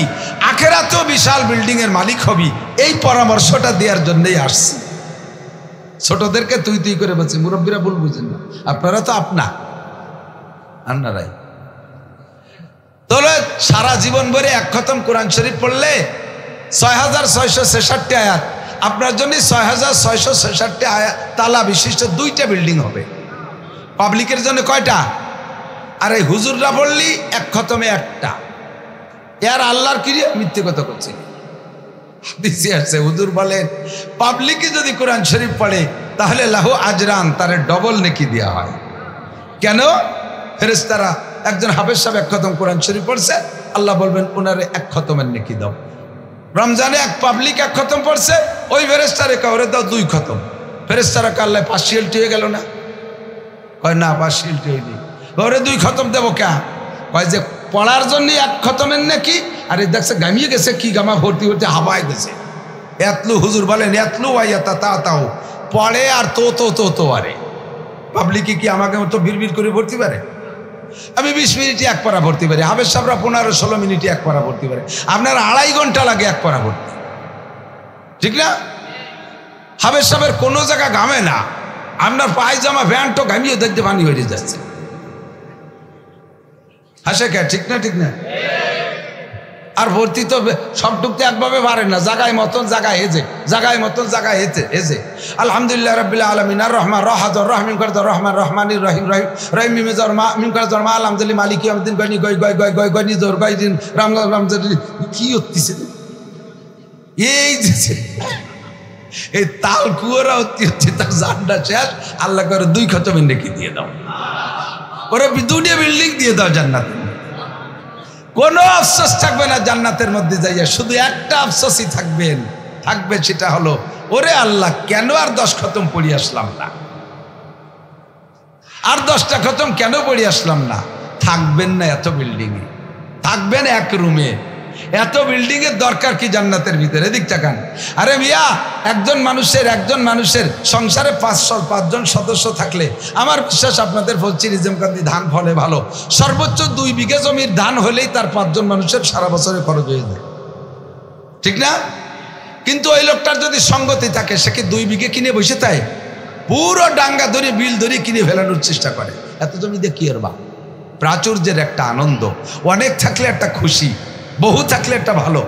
আখেরাতেও বিশাল বিল্ডিং এর মালিক হবি। এই পরামর্শটা দেওয়ার জন্যই আসছি। ছোটদেরকে তুই তুই করে বলছি, মুরব্বীরা ভুল বুঝেন না, আপনারা তো আপনারাই। তাহলে সারা জীবন ভরে এক খতম কোরআন শরীফ পড়লে 6666 আয়াত, আপনার জন্য 6666 আয়াত তালা বিশিষ্ট 2টা বিল্ডিং হবে। পাবলিকের জন্য কয়টা? আর এই হুজুররা বললি এক খতমে একটা। এর আল্লাহর কি মিথ্যে কথা করছে। হাদিসে আছে, হুজুর বলেন পাবলিকে যদি কোরআন শরীফ পড়ে তাহলে লাহু আজরান, তারে ডবল নেকি দেওয়া হয়। কেন? ফেরেশতারা, একজন হাফেজ সাহেব এক খতম কোরআন শরীফ পড়ছে, আল্লাহ বলবেন ওনারে এক খতমের নেকি দাও। রমজানে এক পাবলিক এক খতম পড়ছে, ওই ফেরেশতারে কাউরে দাও 2 খতম। ফেরেশতারা কাল্লায় পার্সিয়ালটি হয়ে গেল না? কয় না, পার্সিয়ালটি হয়নি। ওরে 2 খতম দেবো কে? কয় যে পড়ার জন্য এক খতমের নাকি, আর এই দেখছে গামিয়ে গেছে, কি গামা ভর্তি হতে হাবায় গেছে। এতলু হুজুর বলেন এতলু ওয়াইয়াতা তাও পড়ে আর তো আরে পাবলিকে কি আমাকে মতো বিড়বিড় করে ভর্তি পারে? আমি 20 মিনিটে এক পারা ভর্তি পারি, হাফেজ সাহেবরা 15-16 মিনিটে এক পারা ভর্তি পারে, আপনার 2.5 ঘন্টা লাগে এক পারা ভর্তি, ঠিক না? হাফেজ সাহেবের কোনো জায়গা ঘামে না, আপনার পায়জামা প্যান্টও ঘামিয়ে দেখতে পানি হয়ে যাচ্ছে। হাসে কে? ঠিক না? ঠিক না? আর ভর্তি তো সব টুকতে একভাবে পারে না, জায়গায় মতন জায়গায় হেজে, জায়গায় মতন জায়গায় হেজে। আলহামদুলিল্লাহ রাব্বিল আলামিন আর রহমান রাহাদুর রহিম করদর রহমান রহমানির রহিম রহিম রহিম মিমেজর মা মিম করদর মা আলহামদুলিল্লাহ মালিক ইয়াউমিদ্দিন গনি গয় গয় গয় গয় গনি জোর গয় দিন রাম রাম কি হচ্ছে এই যে এই তাল কুয়ারা হচ্ছে, তার জানটা শেষ। আল্লাহ করে 2 খতমের নেকি দিয়ে দাও, ওরা 2টা বিল্ডিং দিয়ে দাও জান্নাতে। কোনো আফসোস থাকবে না জান্নাতের মধ্যে যাইয়া, শুধু একটা আফসোসই থাকবে, সেটা হলো ওরে আল্লাহ কেন আর 10 খতম পড়ি আসলাম না, আর 10টা খতম কেন পড়ি আসলাম না। থাকবেন না এত বিল্ডিংয়ে, থাকবেন এক রুমে, এত বিল্ডিং এর দরকার কি জান্নাতের ভিতরে? এদিক তাকান। আরে মিয়া, একজন মানুষের সংসারে 5 জন সদস্য থাকলে আমার বিশ্বাস আপনাদের বলছি রিজমকান্দি ধান ফলে ভালো, সর্বোচ্চ 2 বিঘা জমির ধান হলেই তার 5 জন মানুষের সারা বছরে খরচ হয়ে যায়, ঠিক না? কিন্তু ওই লোকটার যদি সঙ্গতি থাকে, সে কি 2 বিঘে কিনে বসে থাকে? পুরো ডাঙ্গা ধরে বিল ধরে কিনে ফেলানোর চেষ্টা করে। এত জমি দিয়ে কি আর বা? প্রাচুর্যের একটা আনন্দ, অনেক থাকলে একটা খুশি, বহু থাকলে একটা ভালো।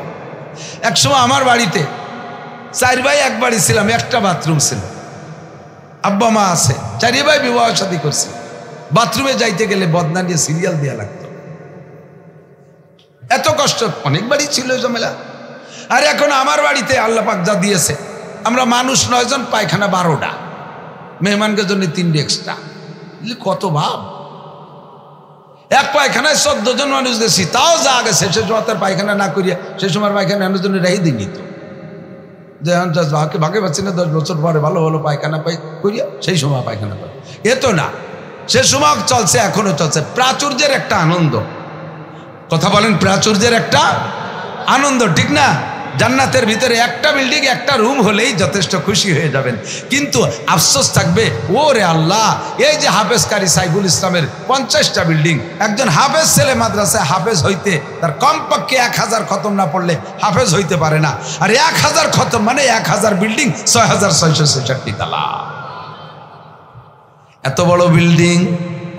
একসময় আমার বাড়িতে 4 ভাই এক বাড়ি ছিলাম, একটা বাথরুম ছিল, আব্বা মা আছে, 4 ভাই বিবাহ শাদী করছে। বাথরুমে যাইতে গেলে বদনা নিয়ে সিরিয়াল দেওয়া লাগতো, এত কষ্ট। অনেক বাড়ি ছিল ঝামেলা। আর এখন আমার বাড়িতে আল্লাহ পাক যা দিয়েছে, আমরা মানুষ 9 জন, পায়খানা 12টা, মেহমানকে জন্য 3টে এক্সট্রা। কত ভাব! এক পায়খানায় 14 জন মানুষ দেখছি, তাও যা গেছে। সে সময় তার পায়খানা না করিয়া সে সময় পায়খানা আনার জন্য রেখে দিই তো, যে ভাগে পাচ্ছি না, 10 বছর পরে ভালো ভালো পায়খানা পাই করিয়া সেই সময় পায়খানা পাই, এ তো না। সে সময় চলছে, এখনো চলছে। প্রাচুর্যের একটা আনন্দ, কথা বলেন, প্রাচুর্যের একটা আনন্দ, ঠিক না? জান্নাতের ভিতরে একটা বিল্ডিং, একটা রুম হলেই যথেষ্ট, খুশি হয়ে যাবেন। কিন্তু আফসোস থাকবে, ওরে আল্লাহ, এই যে হাফেজ কারি সাইফুল ইসলামের 50টা বিল্ডিং, একজন হাফেজ ছেলে মাদ্রাসায় হাফেজ হইতে তার কমপক্ষে 1000 খতম না পড়লে হাফেজ হইতে পারে না। আর 1000 খতম মানে 1000 বিল্ডিং, 6666 তালা। এত বড় বিল্ডিং,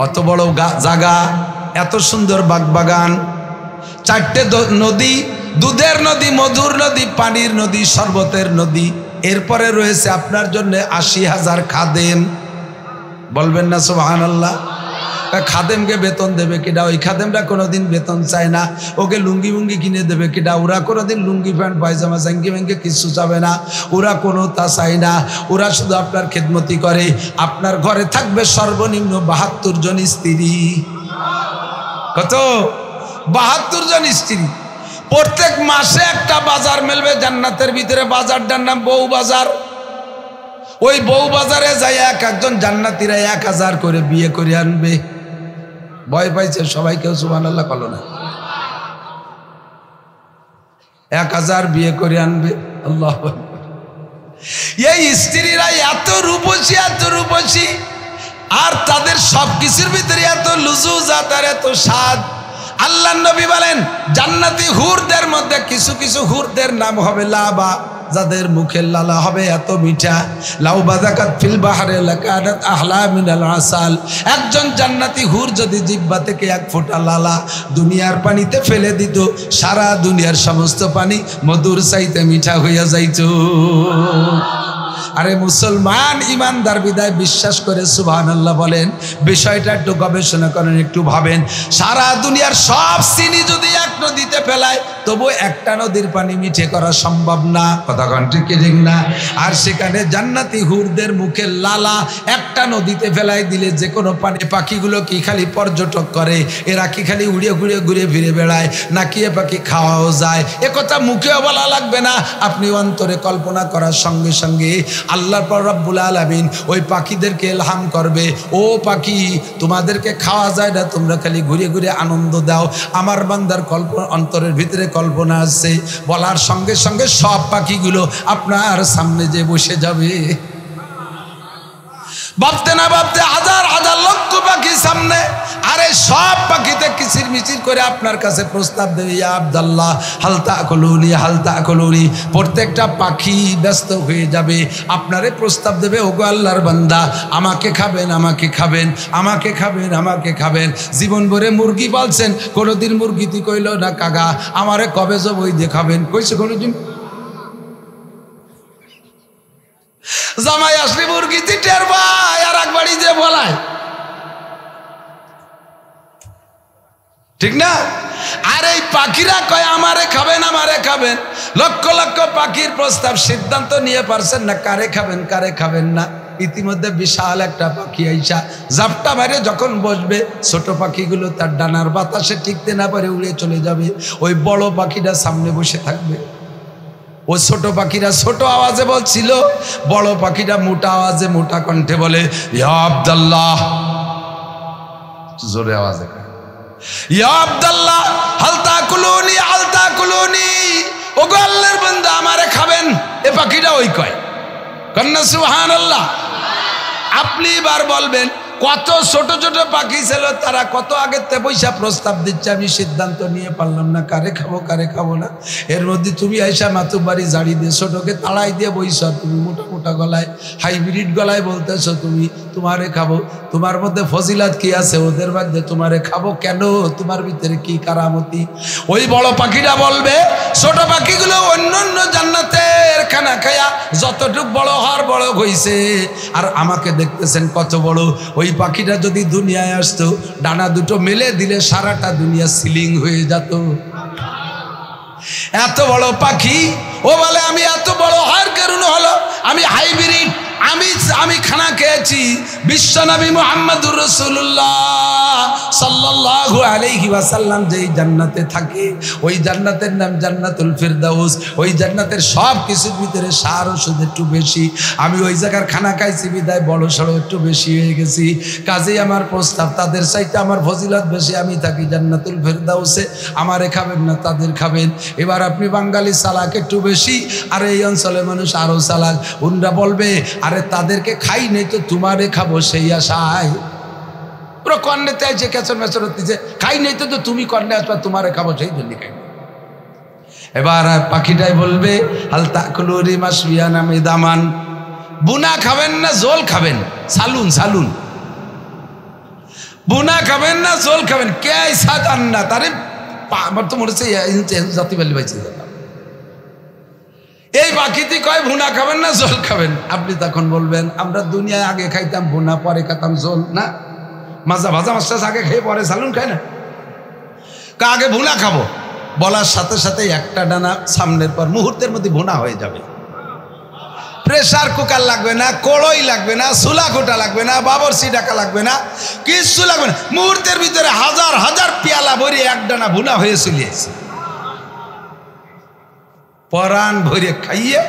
অত বড় জায়গা, এত সুন্দর বাগবাগান, 4টে নদী, দুধের নদী, মধুর নদী, পানির নদী, শরবতের নদী। এরপরে রয়েছে আপনার জন্য 80,000 খাদেম। বলবেন না সুবহানাল্লাহ? খাদেমকে বেতন দেবে কিনা? ওই খাদেমরা কোনোদিন বেতন চায় না। ওকে লুঙ্গি মুঙ্গি কিনে দেবে কিনা? ওরা কোনোদিন লুঙ্গি প্যান্ট পায়জামা জাঙ্গি ভেঙ্গে কিছু চাবে না, ওরা কোনো তা চায় না। ওরা শুধু আপনার খেদমতি করে। আপনার ঘরে থাকবে সর্বনিম্ন 72 জন স্ত্রী। কত? 72 জন স্ত্রী। প্রত্যেক মাসে একটা বাজার মেলবে জান্নাতের ভিতরে, বাজারটার নাম বউ বাজার। ওই বউ বাজারে যাই একজন জান্নাতীরা 1000 করে বিয়ে করে আনবে। ভয় পাইছে সবাই, কেউ সুবহানাল্লাহ বলো না। 1000 বিয়ে করে আনবে। আল্লাহ, এই স্ত্রীরা এত রূপসী, এত রূপসী, আর তাদের সবকিছুর ভিতরে এত লুজুজাত আর এত স্বাদ। আল্লাহ নবী বলেন জান্নাতি হুরদের মধ্যে কিছু কিছু হুরদের নাম হবে লাবা, যাদের মুখের লালা হবে এত মিঠা। লাউ বাযাকাত ফিল বাহরে লাকানাত আহলা মিনাল আসাল। একজন জান্নাতি হুর যদি জিহ্বা থেকে 1 ফোঁটা লালা দুনিয়ার পানিতে ফেলে দিত, সারা দুনিয়ার সমস্ত পানি মধুর চাইতে মিঠা হইয়া যাইত। আরে মুসলমান ইমানদার বিদায় বিশ্বাস করে সুবহানাল্লাহ বলেন। বিষয়টা একটু গবেষণা করেন, একটু ভাবেন। সারা দুনিয়ার সব চিনি যদি এক নদীতে ফেলায়, তবু একটা নদীর পানি মিঠে করা সম্ভব না। কথা কোন ঠিক না? আর সেখানে জান্নাতি হুরদের মুখে লালা একটা নদীতে ফেলাই দিলে যে কোনো পানি, পাখিগুলো কি খালি পর্যটক করে? এরা কি খালি উড়িয়ে ঘুরে ঘুরে ফিরে বেড়ায়, নাকি এ পাখি খাওয়াও যায়? এ কথা মুখেও বলা লাগবে না, আপনি অন্তরে কল্পনা করার সঙ্গে সঙ্গে আল্লাহ রাব্বুল আলামিন ওই পাখিদেরকে ইলহাম করবে, ও পাখি তোমাদেরকে খাওয়া যায় না, তোমরা খালি ঘুরে ঘুরে আনন্দ দাও। আমার বান্দার কল্পনা, অন্তরের ভিতরে কল্পনা আছে, বলার সঙ্গে সঙ্গে সব পাখিগুলো আপনার সামনে যে বসে যাবে। ভাবতে না ভাবতে হাজার হাজার লক্ষ পাখি সামনে, আরে সব পাখিতে কিচির মিচির করে আপনার কাছে প্রস্তাব দেবে, ইয়া আব্দুল্লাহ হাল তাকুলুনি হাল তাকুলুনি। প্রত্যেকটা পাখি ব্যস্ত হয়ে যাবে, আপনারে প্রস্তাব দেবে, ওগো আল্লাহর বান্দা আমাকে খাবেন, আমাকে খাবেন, আমাকে খাবেন, আমাকে খাবেন। জীবন ভরে মুরগি পালছেন, কোনোদিন মুরগিটি কইল না কাকা আমারে কবে যাব ওই দেখাবেন, কইছে কোনোদিন? জামাই আসলে মুরগিটি টের পায় আর একবারই যে বলায়, ঠিক না? আর এই পাখিরা কয় আমারে খাবেন, আমারে খাবেন। লক্ষ লক্ষ পাখির প্রস্তাব, সিদ্ধান্ত নিয়ে পারছেন না কারে খাবেন, কারে খাবেন না। ইতিমধ্যে বিশাল একটা পাখি আইসা জাপটা মারে যখন বসবে, ছোট পাখিগুলো তার ডানার বাতাসে টিকতে না পারে উড়ে চলে যাবে। ওই বড় পাখিটা সামনে বসে থাকবে। ও ছোট পাখিরা ছোট আওয়াজে বলছিল, বড় পাখিটা মোটা আওয়াজে মোটা কণ্ঠে বলে, ইয়া আব্দুল্লাহ, জোরে আওয়াজে, ইয়া আব্দুল্লাহ হাল তাকুলুনি হাল তাকুলুনি, ওগো আল্লাহর বান্দা আমারে খাবেন। এ পাখিটা ওই কয়, কন্না সুবহানাল্লাহ। আপনি এবার বলবেন কত ছোট ছোট পাখি ছিল, তারা কত আগের থেকে পয়সা প্রস্তাব দিচ্ছে, আমি সিদ্ধান্ত নিয়ে পারলাম না কারে খাবো কারে খাবো না। এর মধ্যে তুমি আইসা মাতুবাড়ি জাড়ি দিয়ে ছোটকে তাড়াই দিয়ে বইছ, তুমি মোটা মোটা গলায় হাইব্রিড গলায় বলতেছ তুমি তোমারে খাবো। তোমার মধ্যে ফজিলাত কি আছে ওদের মধ্যে? তোমারে খাবো কেন? তোমার ভিতরে কি কারামতি? ওই বড় পাখিটা বলবে, ছোট পাখিগুলো অন্য অন্য জান্নাতের খানা খায়া যতটুক বড় হওয়ার বড় হইছে, আর আমাকে দেখতেছেন কত বড়। ওই পাখিটা যদি দুনিয়ায় আসতো, ডানা দুটো মেলে দিলে সারাটা দুনিয়া সিলিং হয়ে যেত। এত বড় পাখি ও বলে আমি এত বড় হওয়ার কারণ হলো আমি হাইব্রিড, আমি খানা খেয়েছি। বিশ্বনবী মুহাম্মদুর রাসূলুল্লাহ সাল্লাল্লাহু আলাইহি ওয়াসাল্লাম যেই জান্নাতে থাকে, ওই জান্নাতের নাম জান্নাতুল ফিরদাউস। ওই জান্নাতের সব কিছুর ভিতরে সার ওষুধ একটু বেশি। আমি ওই জায়গার খানা খাইছি বিদায় বড় সড়ো একটু বেশি হয়ে গেছি। কাজেই আমার প্রস্তাব, তাদের চাইতে আমার ফজিলত বেশি। আমি থাকি জান্নাতুল ফিরদাউসে, আমারে খাবেন না তাদের খাবেন। এবার আপনি বাঙালি চালাক একটু বেশি, আর এই অঞ্চলের মানুষ আরো চালাক। উনরা বলবে আরে তাদেরকে খাই নেই তো তোমারে খাবো সেই আশায়। পুরো কর্ণেতে আছে কেচর মেচর হচ্ছে, খাই নেই তো তুমি কর্ণে আসবা, তোমারে খাবো সেই জন্য খাই। এবার পাখিটাই বলবে হাল তাকুলুনি মাশবিয়ান আমি দামান, বুনা খাবেন না জোল খাবেন? সালুন সালুন, বুনা খাবেন না জোল খাবেন? কে সাদান না তারে আমার তো মনে হচ্ছে জাতি বালি পাইছে। এই পাখিটি কয় ভুনা খাবেন না জল খাবেন? আপনি তখন বলবেন আমরা দুনিয়ায় আগে খাইতাম ভুনা, পরে খাইতাম জল। না, মাজা ভাজা মাছ আগে খেয়ে পরে সালুন খায় না, আগে ভুনা খাবো। বলার সাথে সাথে একটা ডানা সামনের পর মুহূর্তের মধ্যে ভুনা হয়ে যাবে। প্রেসার কুকার লাগবে না, কড়াই লাগবে না, চুলা কোটা লাগবে না, বাবরচি ডাকা লাগবে না, কিচ্ছু লাগবে না। মুহূর্তের ভিতরে হাজার হাজার পেয়ালা ভরে এক ডানা ভুনা হয়ে চলে আসে। পরাণ ভরে খাইয়ে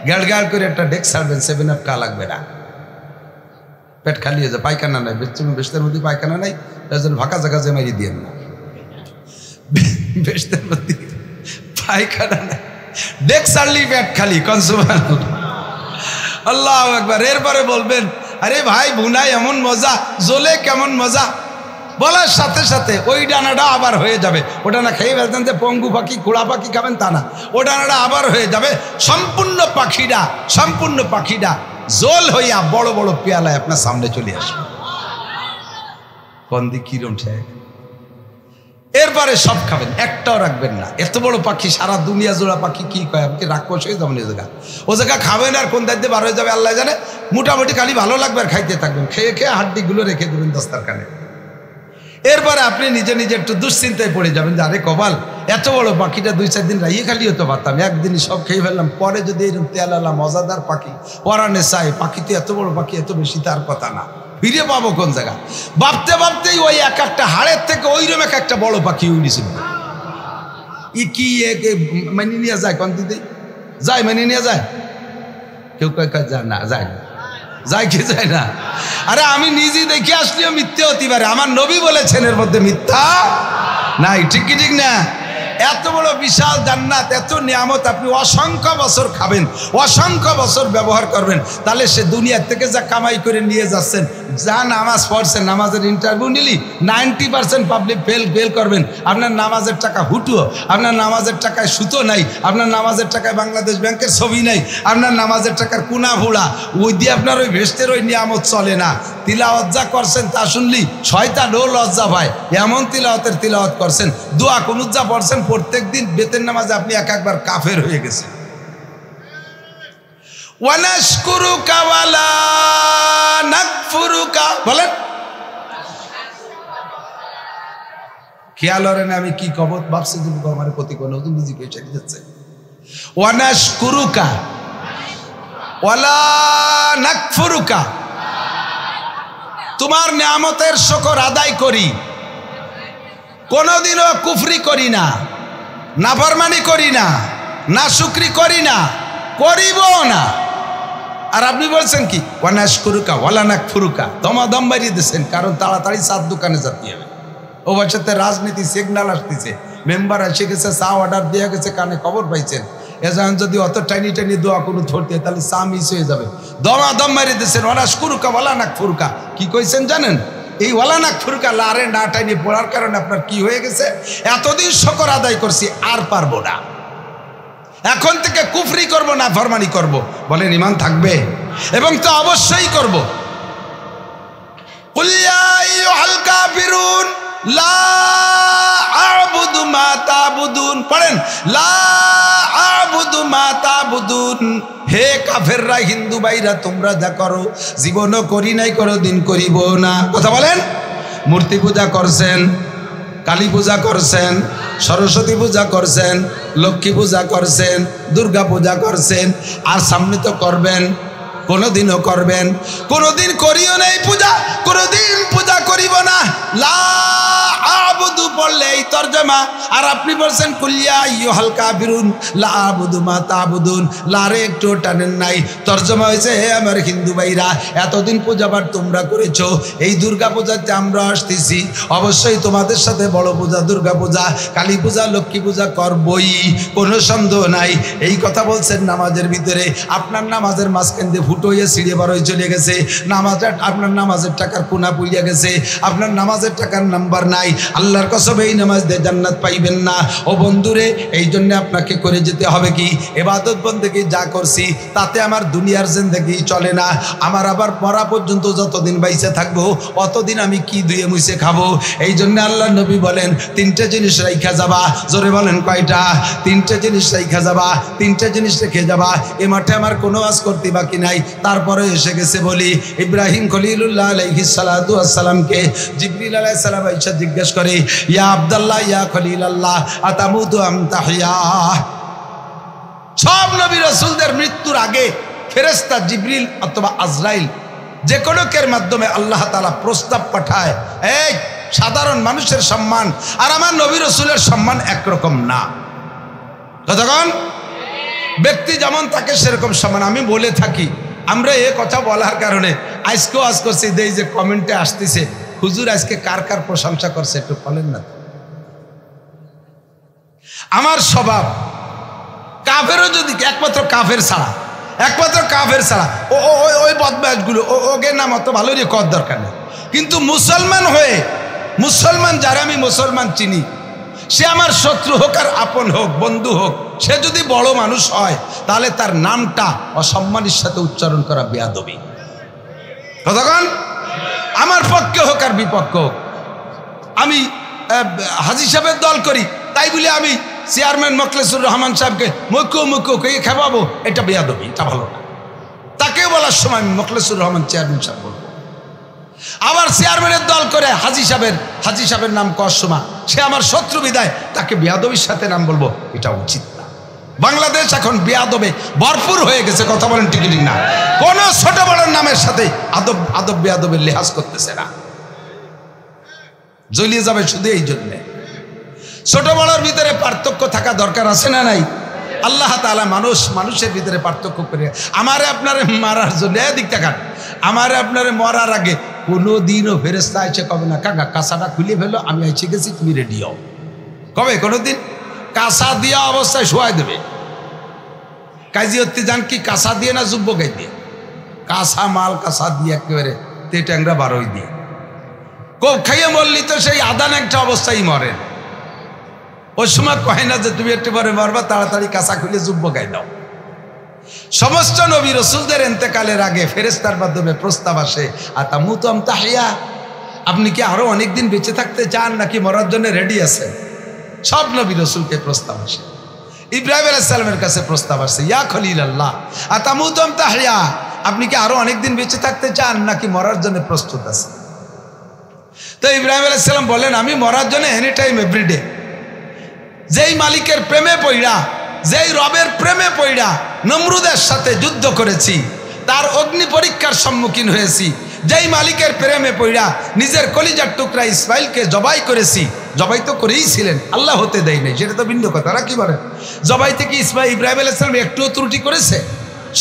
গাড় গাড় করে একটা ডেক ছাড়বেন, 7 আপ কা লাগবে না। পেট খালি হয়ে যায়, পায়খানা নাই, বেশতের মধ্যে পায়খানা নাই, তার জন্য ফাঁকা জায়গা যে মারি দিয়ে না, বেশতের মধ্যে পায়খানা নাই, ডেক ছাড়লি পেট খালি। কনসুমান আল্লাহু আকবার। এরপরে বলবেন আরে ভাই বুনাই এমন মজা, জোলে কেমন মজা, বলার সাথে সাথে ওই ডানাটা আবার হয়ে যাবে। ও ডানা খেয়ে ফেলতেন যে পঙ্গু পাখি কুড়া পাখি খাবেন তা না, ও ডানাটা আবার হয়ে যাবে। সম্পূর্ণ পাখিটা জল হইয়া বড় বড় পেয়ালায় আপনার সামনে চলে আসবে। কোন দিক কিরম ঠেক। এরপরে সব খাবেন, একটাও রাখবেন না। এত বড় পাখি, সারা দুনিয়া জোড়া পাখি কি কয়, আপনি রাক্ষস হয়ে যাবেন ও জায়গা খাবেন, আর কোন দায়িত্বে বার হয়ে যাবে আল্লাহ জানে। মোটামুটি খালি ভালো লাগবে আর খাইতে থাকবেন, খেয়ে খেয়ে হাড্ডিগুলো রেখে দেবেন দস্তারখানে। এরপরে আপনি নিজে নিজে একটু দুশ্চিন্তায় পড়ে যাবেন যে আরে কপাল, এত বড় পাখিটা 2-4 দিন রাইয়ে খালি হতে পারতাম, একদিনই সব খেয়ে ফেললাম। পরে যদি এরকম তেলালা মজাদার পাখি পরাণে চাই, পাখি তো এত বড় পাখি, এত বেশি তার কথা না, ফিরে পাবো কোন জায়গা। ভাবতে ভাবতেই ওই এক একটা হাড়ের থেকে ওইরকম এক একটা বড় পাখি উড়িছিল। কি মেনে নিয়ে যায়, কোন দিদি যায়, মেনে নিয়ে যায়, কেউ কয় যায় না, যায় না, যায় কি যায় না। আরে আমি নিজে দেখে আসলেও মিথ্যে হতে পারে, আমার নবী বলেছেন এর মধ্যে মিথ্যা নাই। ঠিক কি ঠিক না? এত বড় বিশাল জান্নাত, এত নিয়ামত, আপনি অসংখ্য বছর খাবেন, অসংখ্য বছর ব্যবহার করবেন। তাহলে সে দুনিয়ার থেকে যা কামাই করে নিয়ে যাচ্ছেন, যা নামাজ পড়ছেন, নামাজের ইন্টারভিউ নিলি 90% পাবলিক ফেল করবেন। আপনার নামাজের টাকা হুটুও, আপনার নামাজের টাকায় সুতো নাই, আপনার নামাজের টাকায় বাংলাদেশ ব্যাংকের ছবি নাই, আপনার নামাজের টাকার কুনা ভুড়া, ওই দিয়ে আপনার ওই ভেস্টের ওই নিয়ামত চলে না। তিলাওয়াত যা করছেন তা শুনলি শয়তানও লজ্জা পায়, এমন তিলাওয়াত করছেন। দোয়া কুনুত যা পড়ছেন প্রত্যেক দিন বেতের নামাজে আপনি একবার কাফের হয়ে গেছেন। ওয়ানাশকুরুকা ওয়ালা নাকফুরুকা, বলেন খেয়াল করেন আমি কি কবত ভাবছি, আমার প্রতি কোন নিজে পয়সা দিচ্ছে। ওয়ানাশকুরুকা ওয়ালা নাকফুরুকা, তোমার নিয়ামতের শুকর আদায় করি, কোনোদিনও কুফরি করি না, নাফরমানি করি না, নাশুকরি করি না, করিব না। আর আপনি বলছেন কি ওয়ানাশকুরুকা ওয়ালা নাকফুরুকা, দমাদম বাড়িয়ে দিচ্ছেন, কারণ তাড়াতাড়ি চার দোকানে যেতে হবে। ও বাচ্চাতে রাজনীতি সিগনাল আসতেছে, মেম্বার এসে গেছে, চা অর্ডার দিয়ে গেছে, কানে খবর পাইছেন। এজন যদি অত টাইনি দোয়া কোনো ধরতে, তাহলে চা মিস হয়ে যাবে। দমাদম মারিয়ে দিচ্ছেন ওয়ানাশকুরুকা ওয়ালা নাকফুরুকা। কি কইছেন জানেন? এই ওয়ালা নাকফুরুকা লারে না টাইনি পড়ার কারণে আপনার কি হয়ে গেছে, এতদিন শুকর আদায় করছি আর পারবো না, এখন থেকে কুফরি করব না, ফরমানি করব। বলেন ঈমান থাকবে? এবং তো অবশ্যই করব। কুল ইয়া আইয়ুহাল কাফিরুন লা আ'বুদু মা তা'বুদুন, পড়েন লা আ'বুদু মা তা'বুদুন। হে কাফেররা, হিন্দু ভাইরা, তোমরা যা করো জীবনও করি নাই, কোনোদিন করিব না। কথা বলেন। মূর্তি পূজা করছেন, কালী পূজা করছেন, সরস্বতী পূজা করছেন, লক্ষ্মী পূজা করছেন, দুর্গা পূজা করছেন, আর সামনে তো করবেন, কোনোদিনও করবেন। কোনোদিন করিও নাই পূজা, কোনোদিন পূজা করিব না। লা আ'বুদু বললে এই তরজমা, আর আপনি বলছেন কুল ইয়া আইয়ুহাল কাফিরুন লা আ'বুদু মা তা'বুদুন, লারে একটু টানেন নাই। তরজমা হয়েছে, হে আমার হিন্দু ভাইরা, এতদিন পূজা পাঠ তোমরা করেছো, এই দুর্গা পূজাতে আমরা আসতেছি, অবশ্যই তোমাদের সাথে বড় পূজা দুর্গা পূজা, কালী পূজা, লক্ষ্মী পূজা করবই, কোনো সন্দেহ নাই। এই কথা বলছেন নামাজের ভিতরে, আপনার নামাজের মাঝখান দিয়ে ফুটো হয়ে ছিঁড়ে বার হয়ে চলে গেছে, নামাজের আপনার নামাজের টাকার কোনা পুড়িয়া গেছে, আপনার নামাজের টাকার নাম্বার নাই। আল্লাহর কসম এই নামাজ দিয়ে জান্নাত পাইবেন না। ও বন্ধুরে, এই জন্য আপনাকে করে যেতে হবে কি, ইবাদত বন্দেগী যা করছি তাতে আমার দুনিয়ার জিন্দেগি চলে না। আমার আবার মরা পর্যন্ত যতদিন বাইসে থাকবো অতদিন আমি কি ধুয়ে মুছে খাবো। এই জন্য আল্লাহ নবী বলেন 3টে জিনিস রাইখা যাবা। জোরে বলেন কয়টা? 3টে জিনিস রাইখা যাবা, 3টে জিনিস রেখে যাবা। এ মাঠে আমার কোনো আজ করতে বাকি নাই। তারপরে এসে গেছে বলি, ইব্রাহিম খলিলুল্লাহ আলাইহিস সালাতু ওয়াস সালামকে জিবরিল আলাইহিস সালাম আইসা জিজ্ঞেস করে, ইয়া আব্দুল্লাহ ইয়া খলিলাল্লাহ আতামুতু আম তাহইয়া। সব নবী রাসূলদের মৃত্যুর আগে ফেরেশতা জিবরিল অথবা আজরাইল যে কোনো কের মাধ্যমে আল্লাহ তাআলা প্রস্তাব পাঠায়, এই সাধারণ মানুষের সম্মান আর আমার নবী রাসূলের সম্মান একরকম না। কতক্ষণ? ব্যক্তি যেমন থাকে সেরকম সমান। আমি বলে থাকি, আমরা এ কথা বলার কারণে আজকেও আজ করছি, এই যে কমেন্টে আসতেছে, হুজুর আজকে কার কার প্রশংসা করছে একটু বলেন না। আমার স্বভাব কাফেরও যদি একমাত্র কাফের ছাড়া ওই বদমাশগুলো ওকে নাম অত ভালো রে কর দরকার নেই, কিন্তু মুসলমান হয়ে মুসলমান যারা আমি মুসলমান চিনি, সে আমার শত্রু হোক আর আপন হোক বন্ধু হোক, সে যদি বড় মানুষ হয় তাহলে তার নামটা অসম্মানের সাথে উচ্চারণ করা বেয়াদবি। কতক্ষণ আমার পক্ষে হোক আর বিপক্ষ হোক, আমি হাজী সাহেবের দল করি তাই বলে আমি চেয়ারম্যান মোখলেসুর রহমান সাহেবকে মুখো খেপাবো, এটা বেয়াদবি, এটা ভালো না। তাকে বলার সময় আমি মোখলেসুর রহমান চেয়ারম্যান সাহেব বলবো। আবার চেয়ারম্যানের দল করে হাজী সাহেবের নাম কর সময় সে আমার শত্রু বিদায় তাকে বেয়াদবির সাথে নাম বলবো, এটা উচিত না। বাংলাদেশ এখন বেয়াদবে ভরপুর হয়ে গেছে, কথা বলেন ঠিক না? কোন ছোট বড় নামের সাথে আদব বেয়াদবের লেহাজ করতেছে না, জ্বলিয়ে যাবে শুধু এই জন্যে। ছোট বড়র ভিতরে পার্থক্য থাকা দরকার আছে না নাই? আল্লাহ তাআলা মানুষের ভিতরে পার্থক্য করে আমারে আপনারে মারার জন্য এদিক টাকার আমারে আপনারে মরার আগে কোনোদিনও ফেরেশতা এসে কবে না কাকা কাঁচাটা খুলে ফেলো, আমি এসে গেছি, তুমি রেডি হও। কবে কোনোদিন? কাঁচা দিয়া অবস্থায় শোয়াই দেবে। কাজী হতে যান কি কাঁচা দিয়ে না যুব্য গাই দিয়ে? কাঁচা মাল কাঁচা দিয়ে একেবারে তে ট্যাংরা বারোই দিয়ে কোপ খাইয়ে মরলি তো সেই আদান একটা অবস্থায় মরেন। ওই সময় কয় না যে তুমি একটু পরে মরবা, তাড়াতাড়ি কাঁচা খুলে যুব্য গাই দাও। সমস্ত নবী রসুলদের ইন্তেকালের আগে ফেরেশতার মাধ্যমে প্রস্তাব আসে, আতামুতুম তাহিয়া, আপনি কি আরো অনেকদিন বেঁচে থাকতে চান নাকি মরার জন্য রেডি আছেন? সব নবী রসুলকে প্রস্তাব আসে। ইব্রাহিম আলাইহিস সালামের কাছে প্রস্তাব আসে, ইয়া খলিলাল্লাহ আতামুতুম তাহিয়া, আপনি কি আরো অনেকদিন বেঁচে থাকতে চান নাকি মরার জন্য প্রস্তুত আছেন? তো ইব্রাহিম আলাইহিস সালাম বলেন, আমি মরার জন্য এনি টাইম এভরিডে। যেই মালিকের প্রেমে পইড়া, যেই রবের প্রেমে পইড়া নমরুদের সাথে যুদ্ধ করেছি, তার অগ্নি পরীক্ষার সম্মুখীন হয়েছি, যেই মালিকের প্রেমে পইড়া নিজের কলিজার টুকরা ইসমাইলকে জবাই করেছি, জবাই তো করেই ছিলেন, আল্লাহ হতে দেয় নাই, সেটা তো ভিন্ন কথা। কি বলেন? জবাই থেকে ইব্রাহিম আলাইহিস সালাম একটুও ত্রুটি করেছে?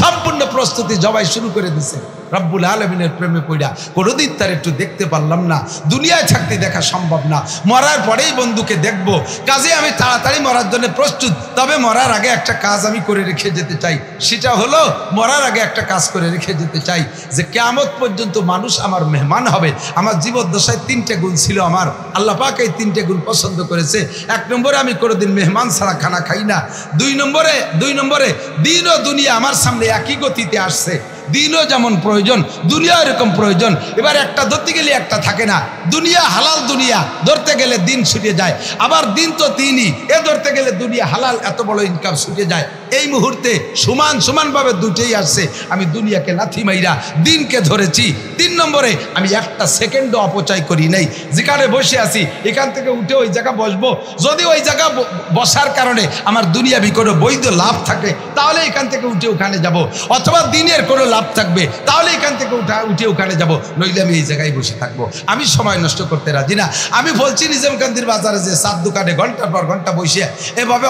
সম্পূর্ণ প্রস্তুতি, জবাই শুরু করে দিছে। রব্বুল আলামিনের প্রেমে পড়া কোনোদিন তার একটু দেখতে পারলাম না, দুনিয়ায় থাকতে দেখা সম্ভব না, মরার পরেই বন্ধুকে দেখব। কাজে আমি তাড়াতাড়ি মরার জন্য প্রস্তুত। তবে মরার আগে একটা কাজ আমি করে রেখে যেতে চাই, সেটা হলো মরার আগে একটা কাজ করে রেখে যেতে চাই যে কিয়ামত পর্যন্ত মানুষ আমার মেহমান হবে। আমার জীবদ্দশায় 3টে গুণ ছিল, আমার আল্লাহ পাক এই 3টে গুণ পছন্দ করেছে। 1 নম্বরে আমি কোনোদিন মেহমান ছাড়া খানা খাই না। 2 নম্বরে দিন ও দুনিয়া আমার সামনে একই গতিতে আসছে, দিনও যেমন প্রয়োজন দুনিয়া এরকম প্রয়োজন। এবার একটা ধরতে গেলে একটা থাকে না, দুনিয়া হালাল, দুনিয়া ধরতে গেলে দিন ছুটে যায়, আবার দিন তো দিনই, এ ধরতে গেলে দুনিয়া হালাল, এত বড় ইনকাম ছুটে যায়। এই মুহূর্তে সমানভাবে দুটোই আসছে। আমি দুনিয়াকে লাথি মাইরা দিনকে ধরেছি। 3 নম্বরে আমি একটা সেকেন্ডও অপচয় করি নাই। যেখানে বসে আছি এখান থেকে উঠে ওই জায়গা বসবো, যদি ওই জায়গা বসার কারণে আমার দুনিয়াবি কোনো বৈধ লাভ থাকে তাহলে এখান থেকে উঠে ওখানে যাব, অথবা দিনের কোনো লাভ থাকবে তাহলে এখান থেকে উঠে ওখানে যাব, নইলে আমি এই জায়গায় বসে থাকবো। আমি সময় নষ্ট করতে রাজি না। আমি বলছি নিজামকান্দির বাজারে যে 7 দোকানে ঘন্টার পর ঘন্টা বসে এভাবে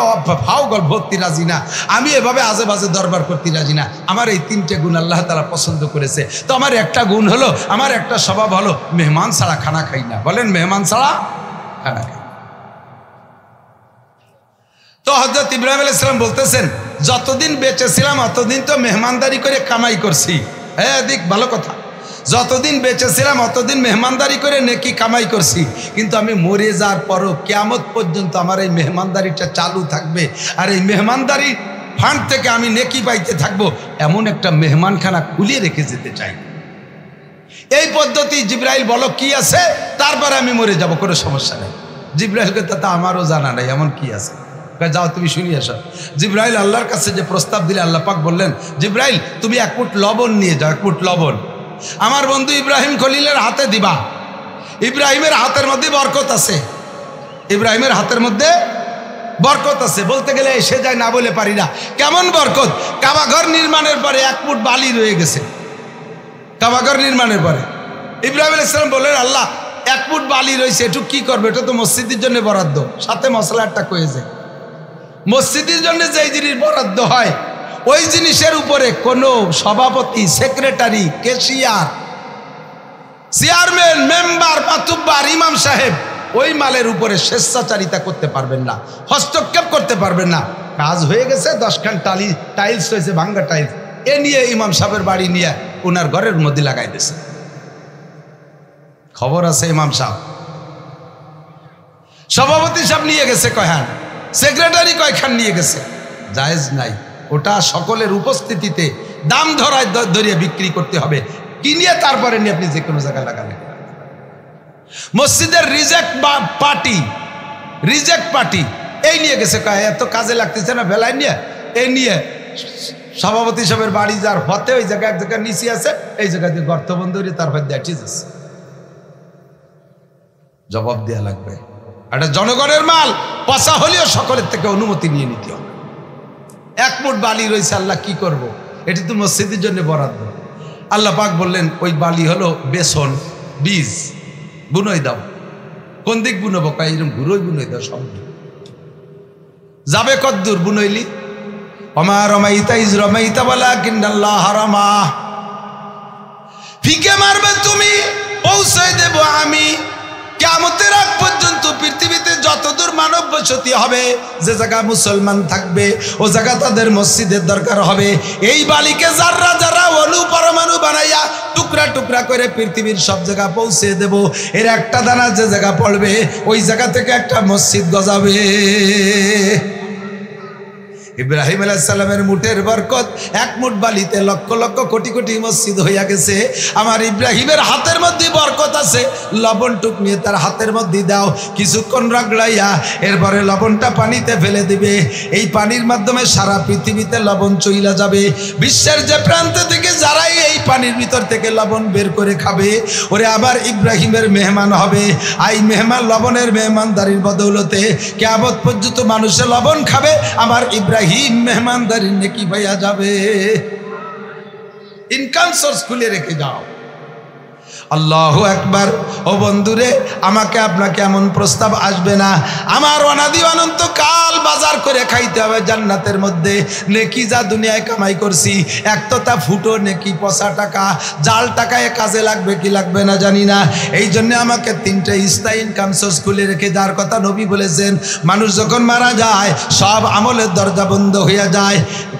ফাও গল্প ভর্তি রাজি না। আমি এভাবে আজে বাজে দরবার করতে রাজি না। আমার এই 3টে গুণ আল্লাহ তাআলা পছন্দ করেছে। তো আমার একটা গুণ হলো, আমার একটা স্বভাব হলো মেহমান ছাড়া খানা খাই না। বলেন, মেহমান ছাড়া খানা খাই। তো হযরত ইব্রাহিম আলাইহিস সালাম বলতেছেন, যতদিন বেঁচে ছিলাম অতদিন তো মেহমানদারি করে কামাই করছি। হ্যাঁ, দিক ভালো কথা। যতদিন বেঁচে ছিলাম অতদিন মেহমানদারি করে নেকি কামাই করছি, কিন্তু আমি মরে যাওয়ার পরও কিয়ামত পর্যন্ত আমার এই মেহমানদারিটা চালু থাকবে। আর এই মেহমানদারি ফান্ড থেকে আমি নেকি পাইতে থাকবো, এমন একটা মেহমানখানা খুলিয়ে রেখে যেতে চাই। এই পদ্ধতি জিবরাইল বলো কি আছে, তারপরে আমি মরে যাব, কোনো সমস্যা নেই। জিবরাইলকে তা আমারও জানা নাই এমন কি আছে, যাও তুমি শুনিয়ে আসো। জিবরাইল আল্লাহর কাছে যে প্রস্তাব দিলে আল্লাহ পাক বললেন, জিবরাইল তুমি 1 মুঠ লবণ নিয়ে যাও, 1 মুঠ লবণ আমার বন্ধু ইব্রাহিম খলিলের হাতে দিবা। ইব্রাহিমের হাতের মধ্যে বরকত আছে, ইব্রাহিমের হাতের মধ্যে বরকত আছে। বলতে গেলে এসে যায় না বলে পারি না। কেমন বরকত? কাবাঘর নির্মাণের পরে 1 মুঠ বালি রয়ে গেছে। কাবাঘর নির্মাণের পরে ইব্রাহিম আলাইহিস সালাম বললেন, আল্লাহ 1 মুঠ বালি রয়েছে, একটু কি করবে? এটা তো মসজিদের জন্য বরাদ্দ। সাথে মশলা একটা কয়েছে, মসজিদের জন্য যেই জিনিস বরাদ্দ হয় ওই জিনিসের উপরে কোনো সভাপতি, secretary, cashier, chairman, member, Matubbar, ইমাম সাহেব ওই মালের উপরে স্বেচ্ছাচারিতা করতে পারবেন না, হস্তক্ষেপ করতে পারবেন না। কাজ হয়ে গেছে, 10 খান টাইলস হয়েছে, ভাঙ্গা টাইলস, এ নিয়ে ইমাম সাহেবের বাড়ি নিয়ে ওনার ঘরের মধ্যে লাগাই দিয়েছে। খবর আছে ইমাম সাহেব, সভাপতি সাহেব নিয়ে গেছে কয়খান, সেক্রেটারি কয়খান নিয়ে গেছে, জায়েজ নাই। ওটা সকলের উপস্থিতিতে দাম ধরিয়ে বিক্রি করতে হবে, কিনিয়ে তারপরে নিয়ে আপনি যে কোনো জায়গায় লাগাবেন। মসজিদের রিজেক্ট পার্টি এই নিয়ে গেছে, এত কাজে লাগতেছে না বেলায় নিয়ে, এই নিয়ে সভাপতি সাহেবের বাড়ি যার হতে ওই জায়গায় এক জায়গায় নিচে আছে, এই জায়গায় দিয়ে গর্ত বন্ধ করে তারপর দ্যাটিস আছে। জবাব দেওয়া লাগবে। এটা জনগণের মাল, পচা হলেও সকলের থেকে অনুমতি নিয়ে নিতে হবে। 1 মুঠ বালি রয়েছে, আল্লাহ কি করব, এটি তো মসজিদের জন্য বরাদ্দ। আল্লাহ পাক বললেন ওই বালি হলো বেসন বীজ, বুনই দাও। কোন দিক বুনবো? এরকম ঘুরোই বুনই দাও, সব যাবে কদ্দুর বুনইলি। ওমা রমাইতা ইজ রমাইতা ওয়ালাকিন্নাল্লাহ হারামা। ফিকে মারবে তুমি, পৌঁছায় দেব আমি। কিয়ামতের আগ পর্যন্ত পৃথিবীতে যতদূর মানব বসতি হবে, যে জায়গা মুসলমান থাকবে ও জায়গা তাদের মসজিদের দরকার হবে। এই বালিকে যারা যারা অণু পরমাণু বানাইয়া টুকরা টুকরা করে পৃথিবীর সব জায়গা পৌঁছে দেব। এর একটা দানা যে জায়গা পড়বে ওই জায়গা থেকে একটা মসজিদ গজাবে। ইব্রাহিম আলাইহিস সালামের মুঠের বরকত, 1 মুঠ বালিতে লক্ষ লক্ষ কোটি কোটি মসজিদ হইয়া গেছে। আমার ইব্রাহিমের হাতের মধ্যে বরকত আছে। লবণ টুক নিয়ে তার হাতের মধ্যে দাও, কিছুক্ষণ রগড়াইয়া এরপরে লবণটা পানিতে ফেলে দিবে। এই পানির মাধ্যমে সারা পৃথিবীতে লবণ চইলা যাবে। বিশ্বের যে প্রান্ত থেকে যারাই এই পানির ভিতর থেকে লবণ বের করে খাবে, ওরে আবার ইব্রাহিমের মেহমান হবে। এই মেহমান, লবণের মেহমানদারির বদৌলতে কিয়ামত পর্যন্ত মানুষে লবণ খাবে। আমার ইব্রাহিম মেহমানদারির নেকি পাইয়া যাবে। ইনকাম সোর্স খুলে রেখে যাও। আল্লাহু আকবার। ও বন্ধুরে, আমাকে আপনাকে এমন প্রস্তাব আসবে না। আমার অনাদি অনন্ত কাল বাজার করে খাইতে হবে জান্নাতের মধ্যে। নেকি যা দুনিয়ায় কামাই করছি, এক তো তা ফুটো নেকি, পচা টাকা, জাল টাকায় কাজে লাগবে কি লাগবে না জানি না। এই জন্য আমাকে 3টে স্থায়ী ইনকাম সোর্স খুলে রেখে যাওয়ার কথা নবী বলেছেন। মানুষ যখন মারা যায় সব আমলের দরজা বন্ধ হয়ে যায়,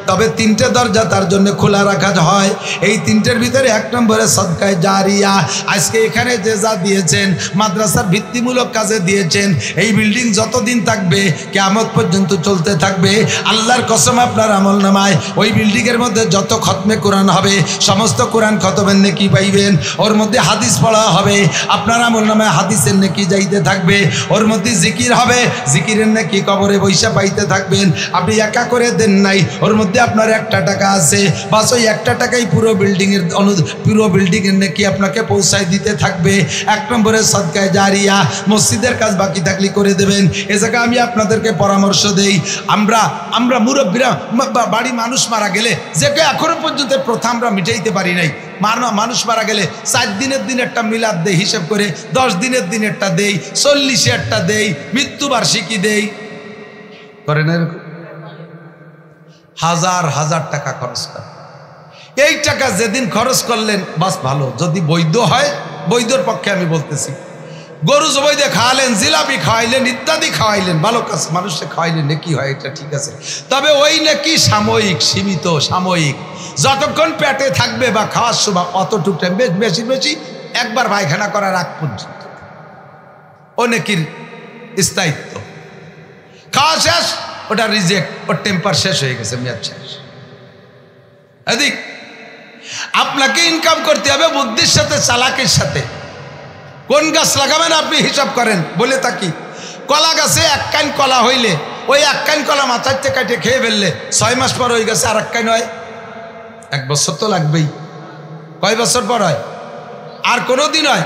তবে 3টে দরজা তার জন্য খোলা রাখা হয়। এই 3টের ভিতরে 1 নম্বরে সদকায়ে জারিয়া। আজকে এখানে যে যা দিয়েছেন, মাদ্রাসার ভিত্তিমূলক কাজে দিয়েছেন, এই বিল্ডিং যতদিন থাকবে কিয়ামত পর্যন্ত চলতে থাকবে। আল্লাহর কসম, আপনার আমলনামায় ওই বিল্ডিংয়ের মধ্যে যত খতমে কোরআন হবে সমস্ত কোরআন খতমের নেকি পাইবেন। ওর মধ্যে হাদিস পড়া হবে, আপনার আমলনামায় হাদিসের নেকি যাইতে থাকবে। ওর মধ্যে জিকির হবে, জিকিরের নেকি কবরে বৈশা পাইতে থাকবেন। আপনি একা করে দেন নাই, ওর মধ্যে আপনার 1টা টাকা আছে, বাস ওই 1টা টাকাই পুরো বিল্ডিংয়ের নেকি আপনাকে পৌঁছায় দিতে থাকবে। 1 নম্বরে সদকায়ে জারিয়া, মসজিদের কাজ বাকি থাকলে করে দেবেন। এ জায়গায় আমি আপনাদেরকে পরামর্শ দেই, আমরা মুরব্বীরা বাড়ি মানুষ মারা গেলে যে এখনো পর্যন্ত প্রথা আমরা মিটাইতে পারি নাই। মানুষ মারা গেলে 4 দিনের দিন একটা মিলাদ দেই হিসেব করে, 10 দিনের দিন একটা দেই, 40 একটা দেই, মৃত্যুবার্ষিকী দেই, করেন এরকম? হাজার হাজার টাকা খরচ করে। এই টাকা যেদিন খরচ করলেন বাস ভালো, যদি বৈধ হয়, বৈধর পক্ষে আমি বলতেছি, গরু জবাই দিয়ে খাওয়ালেন, জিলাপি খাওয়াইলেন, ইত্যাদি খাওয়াইলেন, ভালো কাজ, মানুষকে খাওয়াইলেন, নেকি হয়, এটা ঠিক আছে। তবে ওই নেকি সাময়িক, সীমিত, সাময়িক। যতক্ষণ পেটে থাকবে বা খাওয়ার সময় অতটুকু টাইম, বেশি বেশি একবার পায়খানা করার আগ পর্যন্ত ও নেকির স্থায়িত্ব। খাওয়া শেষ, ওটা রিজেক্ট, ওর টেম্পার শেষ হয়ে গেছে, মেয়াদ শেষ। এদিক আপনাকে ইনকাম করতে হবে বুদ্ধির সাথে, চালাকের সাথে। কোন গাছ লাগাবেন আপনি হিসাব করেন। বলে থাকি, কলা গাছে 1 কান কলা হইলে ওই 1 কান কলা মাথার থেকে কাটে খেয়ে ফেললে 6 মাস পর ওই গাছে আর 1 কান হয়। 1 বছর তো লাগবেই। কয় বছর পর হয়? আর কোনো দিন হয়?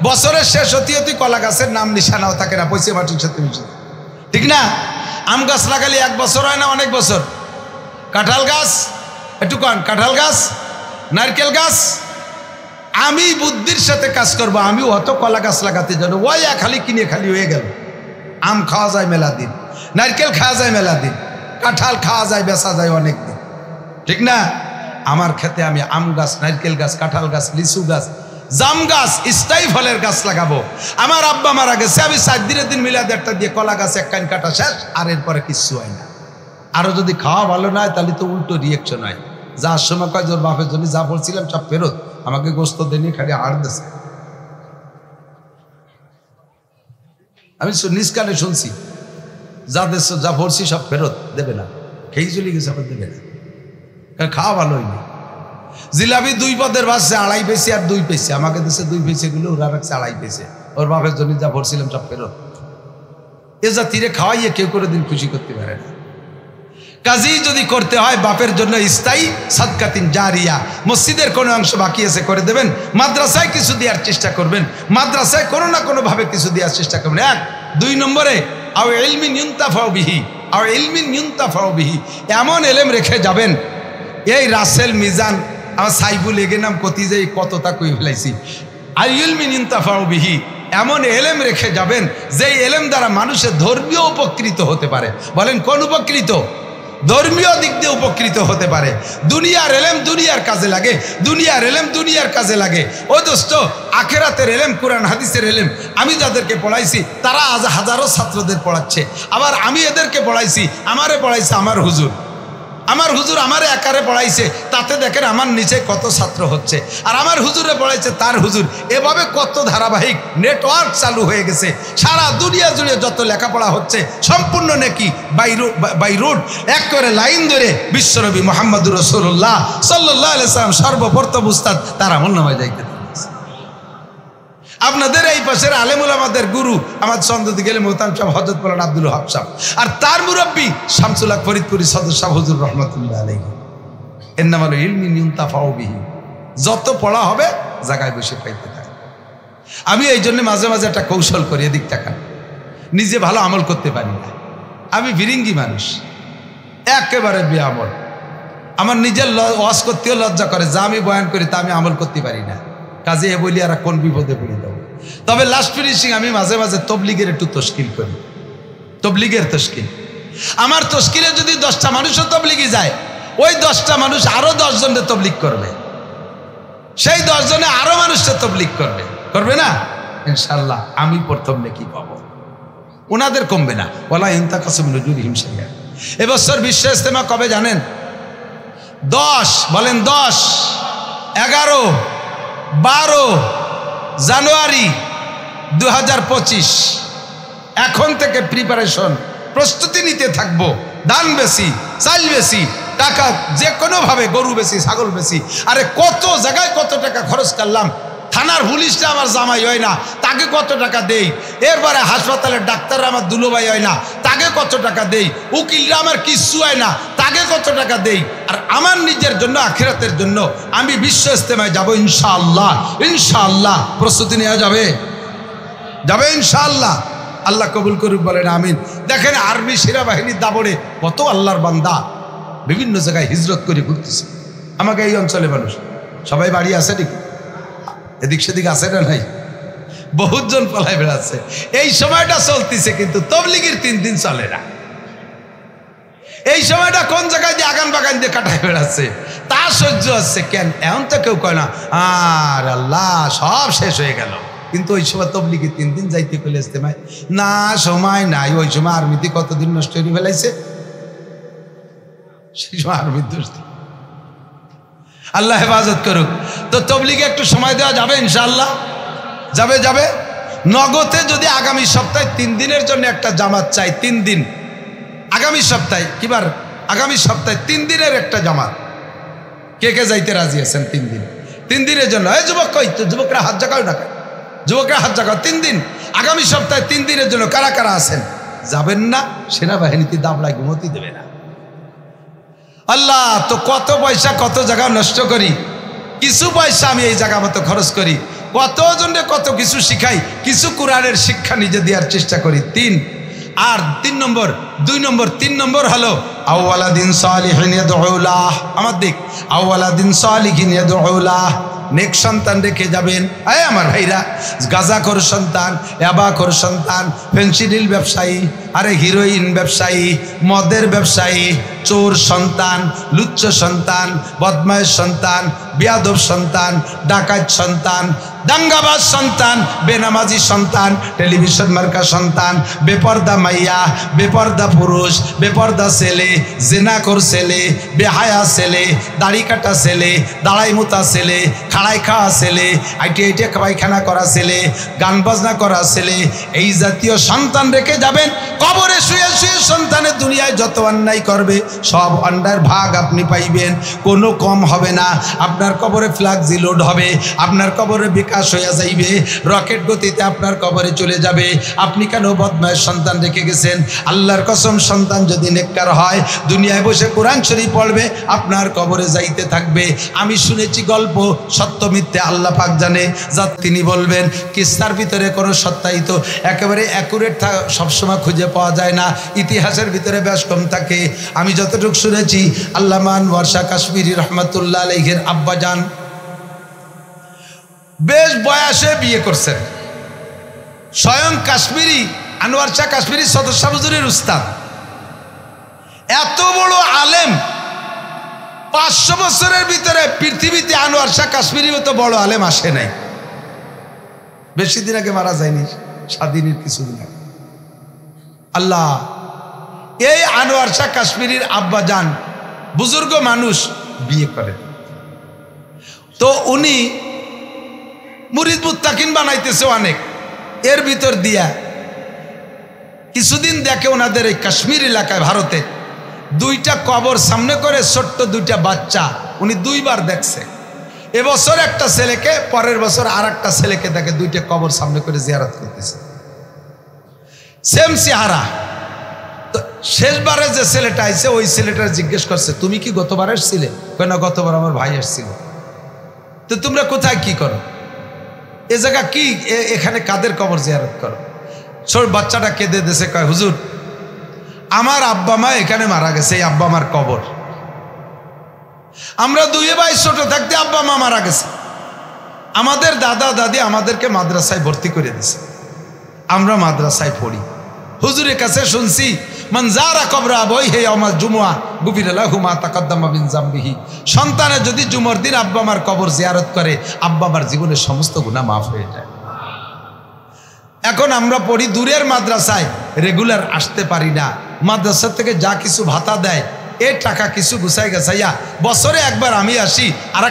বছরের শেষ হতে হতে কলা গাছের নাম নিশানাও থাকে না, পয়সা মাটির সাথে মিশে, ঠিক না? আম গাছ লাগালে 1 বছর হয় না, অনেক বছর। কাঁঠাল গাছ, একটু কন, কাঁঠাল গাছ, নারকেল গাছ। আমি বুদ্ধির সাথে কাজ করবো, আমি অত কলা গাছ লাগাতে জানো, ওই খালি কিনে খালি হয়ে গেল। আম খাওয়া যায় মেলা দিন, নারকেল খাওয়া যায় মেলা দিন, কাঁঠাল খাওয়া যায়, বেচা যায় অনেক দিন। ঠিক না? আমার ক্ষেতে আমি আম গাছ, নারকেল গাছ, কাঁঠাল গাছ, লিচু গাছ, জাম গাছ, স্থায়ী ফলের গাছ লাগাবো। আমার আব্বা মারা গেছে, আমি 4 দিনের দিন মিলাদ একটা দিয়ে কলা গাছ এক কান কাটা শেষ, আর এরপরে কিচ্ছু হয় না। আরো যদি খাওয়া ভালো না হয় তাহলে তো উল্টো রিয়েকশন হয়। যার সময় কয় জোর বাপের জন্য যা বলছিলাম সব ফেরত, আমাকে গোস্ত দেনি খালি হাড় দিয়েছে। আমি নিজ কানে শুনছি, যা দেশ যা বলছি সব ফেরত দেবে না, খেয়ে চলে গেছে, আবার দেবে না, কারণ খাওয়া ভালো হয়নি। জিলাপি 2 পদের বাসছে 2.5 পয়সা আর 2 পয়সা, আমাকে দিচ্ছে 2 পয়সা গুলো, ওরা রাখছে 2.5 পয়সা। ওর বাপের জন্য যা বলছিলাম সব ফেরত। এ জাতিরে খাওয়াইয়ে কেউ করে দিন খুশি করতে পারে না। কাজেই যদি করতে হয় বাপের জন্য স্থায়ী সাদকাতিন জারিয়া, মসজিদের কোনো অংশ বাকি আছে করে দেবেন, মাদ্রাসায় কিছু দেওয়ার চেষ্টা করবেন, মাদ্রাসায় কোনো না কোনো ভাবে কিছু দেওয়ার চেষ্টা করবেন। 1 2 নম্বরে আও ইলমিন ইউনতাফাউ বিহি, আও ইলমিন ইউনতাফাউ বিহি, এমন এলেম রেখে যাবেন। এই রাসেল মিজান আমার সাইবুল এগে নাম কতি যাই কতটা কই ফেলাইছি। আর ইলমিন ইউনতাফাউ বিহি, এমন এলেম রেখে যাবেন যে এলেম দ্বারা মানুষের ধর্মীয় উপকৃত হতে পারে। বলেন কোন উপকৃত? ধর্মীয় দিক দিয়ে উপকৃত হতে পারে। দুনিয়ার এলেম দুনিয়ার কাজে লাগে, দুনিয়ার এলেম দুনিয়ার কাজে লাগে। ও দোস্ত, আখেরাতের এলেম, কোরআন হাদিসের এলেম আমি যাদেরকে পড়াইছি তারা আজ হাজারো ছাত্রদের পড়াচ্ছে। আবার আমি এদেরকে পড়াইছি, আমারে পড়াইছে আমার হুজুর, আমার হুজুর আমারে একারে পড়াইছে, তাতে দেখেন আমার নিচে কত ছাত্র হচ্ছে। আর আমার হুজুরে পড়াইছে তার হুজুর, এভাবে কত ধারাবাহিক নেটওয়ার্ক চালু হয়ে গেছে। সারা দুনিয়া জুড়ে যত লেখাপড়া হচ্ছে সম্পূর্ণ নাকি বাই রুট এক করে লাইন ধরে বিশ্বনবী মুহাম্মদুর রাসূলুল্লাহ সাল্লাল্লাহু আলাইহি ওয়াসাল্লাম সর্বপ্রথম উস্তাদ তার আমলনামায় যাইতে। আপনাদের এই পাশের আলেম উলামাদের গুরু আমার চন্দ্রদি গেলে মোহতাম সাহেব হযরত মাওলানা আব্দুল ওয়াহাব সাহেব, আর তার মুরব্বী শামসুল হক ফরিদপুরি সদর সাহেব হুজুর রহমাতুল্লাহ আলাইহি। এর নাম হলো ইলমি ইউনতাফাউ বিহি, যত পড়া হবে জায়গায় বসে পাইতে থাকে। আমি এই জন্য মাঝে মাঝে একটা কৌশল করি, এদিক টাকান নিজে ভালো আমল করতে পারি না, আমি ভিরিঙ্গি মানুষ, একেবারে বেআমল। আমার নিজের ওয়াজ করতেও লজ্জা করে, যা আমি বয়ান করি তা আমি আমল করতে পারি না। কাজে এ বলি আর কোন বিপদে পড়ে দেবো। তবে লাস্ট ফিনিশিং আমি মাঝে মাঝে তবলিগের একটু তশকিল করি, তবলিগের তশকিল। আমার তশকিলে যদি 10টা মানুষও তবলিগি যায়, ওই 10টা মানুষ আরো 10 জনের তবলিগ করবে, সেই 10 জনে আরো মানুষটা তবলিগ করবে, করবে না? ইনশাআল্লাহ আমি প্রথম নেকি পাবো, ওনাদের কমবে না। ওয়ালা ইনতাকাসুম নুজুরিহিম শাইআ। এবছর বিশ্ব ইজতেমা কবে জানেন? 10 বলেন 10, 11, 12 জানুয়ারি 2025। এখন থেকে প্রিপারেশন, প্রস্তুতি নিতে থাকবো। দান বেশি, চাল বেশি, টাকা যে কোনোভাবে, গরু বেশি, ছাগল বেশি। আরে কত জায়গায় কত টাকা খরচ করলাম। থানার পুলিশটা আমার জামাই হয় না, তাকে কত টাকা দেই। এরপরে হাসপাতালের ডাক্তাররা আমার দুলোভাই হয় না, তাকে কত টাকা দেই। উকিলরা আমার কিচ্ছু হয় না, তাকে কত টাকা দেই। আর আমার নিজের জন্য, আখিরাতের জন্য আমি বিশ্ব ইজতেমায় যাবো ইনশাআল্লাহ। ইনশাআল্লাহ প্রস্তুতি নেওয়া যাবে, যাবে ইনশাআল্লাহ। আল্লাহ কবুল করুক, বলেন আমিন। দেখেন আর্মি সেনাবাহিনীর দাবড়ে কত আল্লাহর বান্দা বিভিন্ন জায়গায় হিজরত করে ঘুরতেছে। আমাকে এই অঞ্চলে মানুষ সবাই বাড়ি আছে নাকি? এদিক সেদিক আছে না নাই? বহুত জন পলায় বেড়াচ্ছে। এই সময়টা চলতেছে, কিন্তু তবলিগের 3 দিন চলে না। এই সময়টা কোন জায়গায় দিয়ে আগান বাগান দিয়ে কাটায় বেড়াচ্ছে, তা সহ্য হচ্ছে কেন? এমন তো কেউ কয় না আর আল্লাহ সব শেষ হয়ে গেল। কিন্তু ওই সময় তবলিগের 3 দিন যাইতে পেলে ইজতেমায় না, সময় নাই। ওই সময় আর্মিতে কতদিন নষ্ট হয়ে ফেলাইছে, সেই সময় আর্মির দোষ। আল্লাহ হেফাজত করুক। তো তবলিগে একটু সময় দেওয়া যাবে ইনশাআল্লাহ, যাবে যাবে। নগদে যদি আগামী সপ্তাহে 3 দিনের জন্য একটা জামাত চাই, 3 দিন আগামী সপ্তাহে, কিবার আগামী সপ্তাহে 3 দিনের একটা জামাত, কে কে যাইতে রাজি আছেন? 3 দিন, 3 দিনের জন্য। এই যুবক কই? তো যুবকরা হাত জাগাও না, যুবকরা হাত জাগাও। 3 দিন আগামী সপ্তাহে 3 দিনের জন্য কারা কারা আছেন? যাবেন না? সেনাবাহিনীতে দাবড়ায় ঘুমতি দেবে না। আল্লাহ, তো কত পয়সা কত জায়গা নষ্ট করি, কিছু পয়সা আমি এই জায়গা মতো খরচ করি, কতজনে কত কিছু শিখাই, কিছু কোরআনের শিক্ষা নিজে দেওয়ার চেষ্টা করি। 3 আর 3 নম্বর, 2 নম্বর, 3 নম্বর হলো আউওয়ালাদিন সালিহিন ইয়াদউলাহ। আমার দিক আউওয়ালাদিন সালিহিন ইয়াদউলাহ, নেক সন্তান রেখে যাবেন। আমার ভাইরা, গাঁজাখোর সন্তান, ইয়াবাখোর সন্তান, ফেনসিডিল ব্যবসায়ী, আরে হিরোইন ব্যবসায়ী, মদের ব্যবসায়ী, চোর সন্তান, লুচ্চ সন্তান, বদমায়েশ সন্তান, বেয়াদব সন্তান, ডাকাত সন্তান, দাঙ্গাবাজ সন্তান, বেনামাজি সন্তান, টেলিভিশন মার্কা সন্তান, বেপর্দা মাইয়া, বেপর্দা পুরুষ, বেপর্দা ছেলে, জেনাখোর ছেলে, বেহায়া ছেলে, দাড়ি কাটা ছেলে, দাড়াই মুতা ছেলে, খাড়াই খাওয়া ছেলে, আইটে আইটে পায়খানা করা ছেলে, গান বাজনা করা ছেলে, এই জাতীয় সন্তান রেখে যাবেন। কবরে শুয়ে শুয়ে সন্তানের দুনিয়ায় যত অন্যায় করবে সব অন্যায়ের ভাগ আপনি পাইবেন, কোনো কম হবে না। আপনার কবরে ফ্লাক্সি লোড হবে, আপনার কবরে বিকাশ হয়ে যাইবে, রকেট গতিতে আপনার কবরে চলে যাবে। আপনি কেন বদমায়েশ সন্তান রেখে গেছেন? আল্লাহর কসম, সন্তান যদি নেককার হয় দুনিয়ায় বসে কোরআন শরীফ পড়বে, আপনার কবরে যাইতে থাকবে। আমি শুনেছি গল্প, সত্য মিথ্যে আল্লাহ পাক জানে, যা তিনি বলবেন। কিস্সার ভিতরে কোনো সত্যায়িত একেবারে অ্যাকুরেট সবসময় খুঁজে পাওয়া যায় না, ইতিহাসের ভিতরে বেশ কম থাকে। আমি যতটুকু শুনেছি, আল্লামা আনোয়ার শাহ কাশ্মীরি রহমাতুল্লাহ আলাইহির আব্বাজান বেশ বয়সে বিয়ে করছেন। স্বয়ং কাশ্মীরি আনোয়ার শাহ কাশ্মীরি সদর শাহ হুজুরের উস্তাদ, এত বড় আলেম। 500 বছরের ভিতরে পৃথিবীতে আনোয়ার শাহ কাশ্মীরি মতো বড় আলেম আসে নাই। বেশি দিন আগে মারা যায়নি, স্বাধীনের কিছুদিন আগে। আল্লাহ, এই আনোয়ার শাহ কাশ্মীরির আব্বাজান বুজুর্গ মানুষ বিয়ে করেন। তো উনি মুরিদ মুত্তাকিন বানাইতেছে অনেক। এর ভিতর দিয়া কিছুদিন দেখে ওনাদের এই কাশ্মীর এলাকায় ভারতে 2টা কবর সামনে করে ছোট্ট 2টা বাচ্চা উনি 2বার দেখছে। এবছর একটা ছেলেকে, পরের বছর আর একটা ছেলেকে দেখে 2টা কবর সামনে করে জিয়ারত করতেছে, সেম চেহারা। তো শেষবারে যে ছেলেটা আইছে ওই ছেলেটা জিজ্ঞেস করছে, তুমি কি গতবার এসছিলে? কেন, গতবার আমার ভাই এসছিল। তো তোমরা কোথায় কি করো? এ জায়গা কি, এখানে কাদের কবর জিয়ারত করো? ছোট বাচ্চাটা কেঁদে দেশে কয়, হুজুর আমার আব্বা মা এখানে মারা গেছে, এই আব্বা মার কবর। আমরা 2 ভাই ছোট থাকতে আব্বা মা মারা গেছে। আমাদের দাদা দাদি আমাদেরকে মাদ্রাসায় ভর্তি করে দিছে, আমরা মাদ্রাসায় পড়ি। হুজুরের কাছে শুনছি, মান যারা কবরা আবাইহি ইয়াউমাল জুমআ গুফিরা লাহু মা তাকাদ্দামা মিন যামবিহি। সন্তানের যদি জুমার দিন আব্বা মার কবর জিয়ারত করে, আব্বা মার জীবনের সমস্ত গুনাহ মাফ হয়ে যায়। এখন আমরা পড়ি দূরের মাদ্রাসায়, রেগুলার আসতে পারি না। মাদ্রাসা থেকে যা কিছু ভাতা দেয়, এই টাকা কিছু গুছাই গেছাইয়া বছরে একবার আমি আসি, আর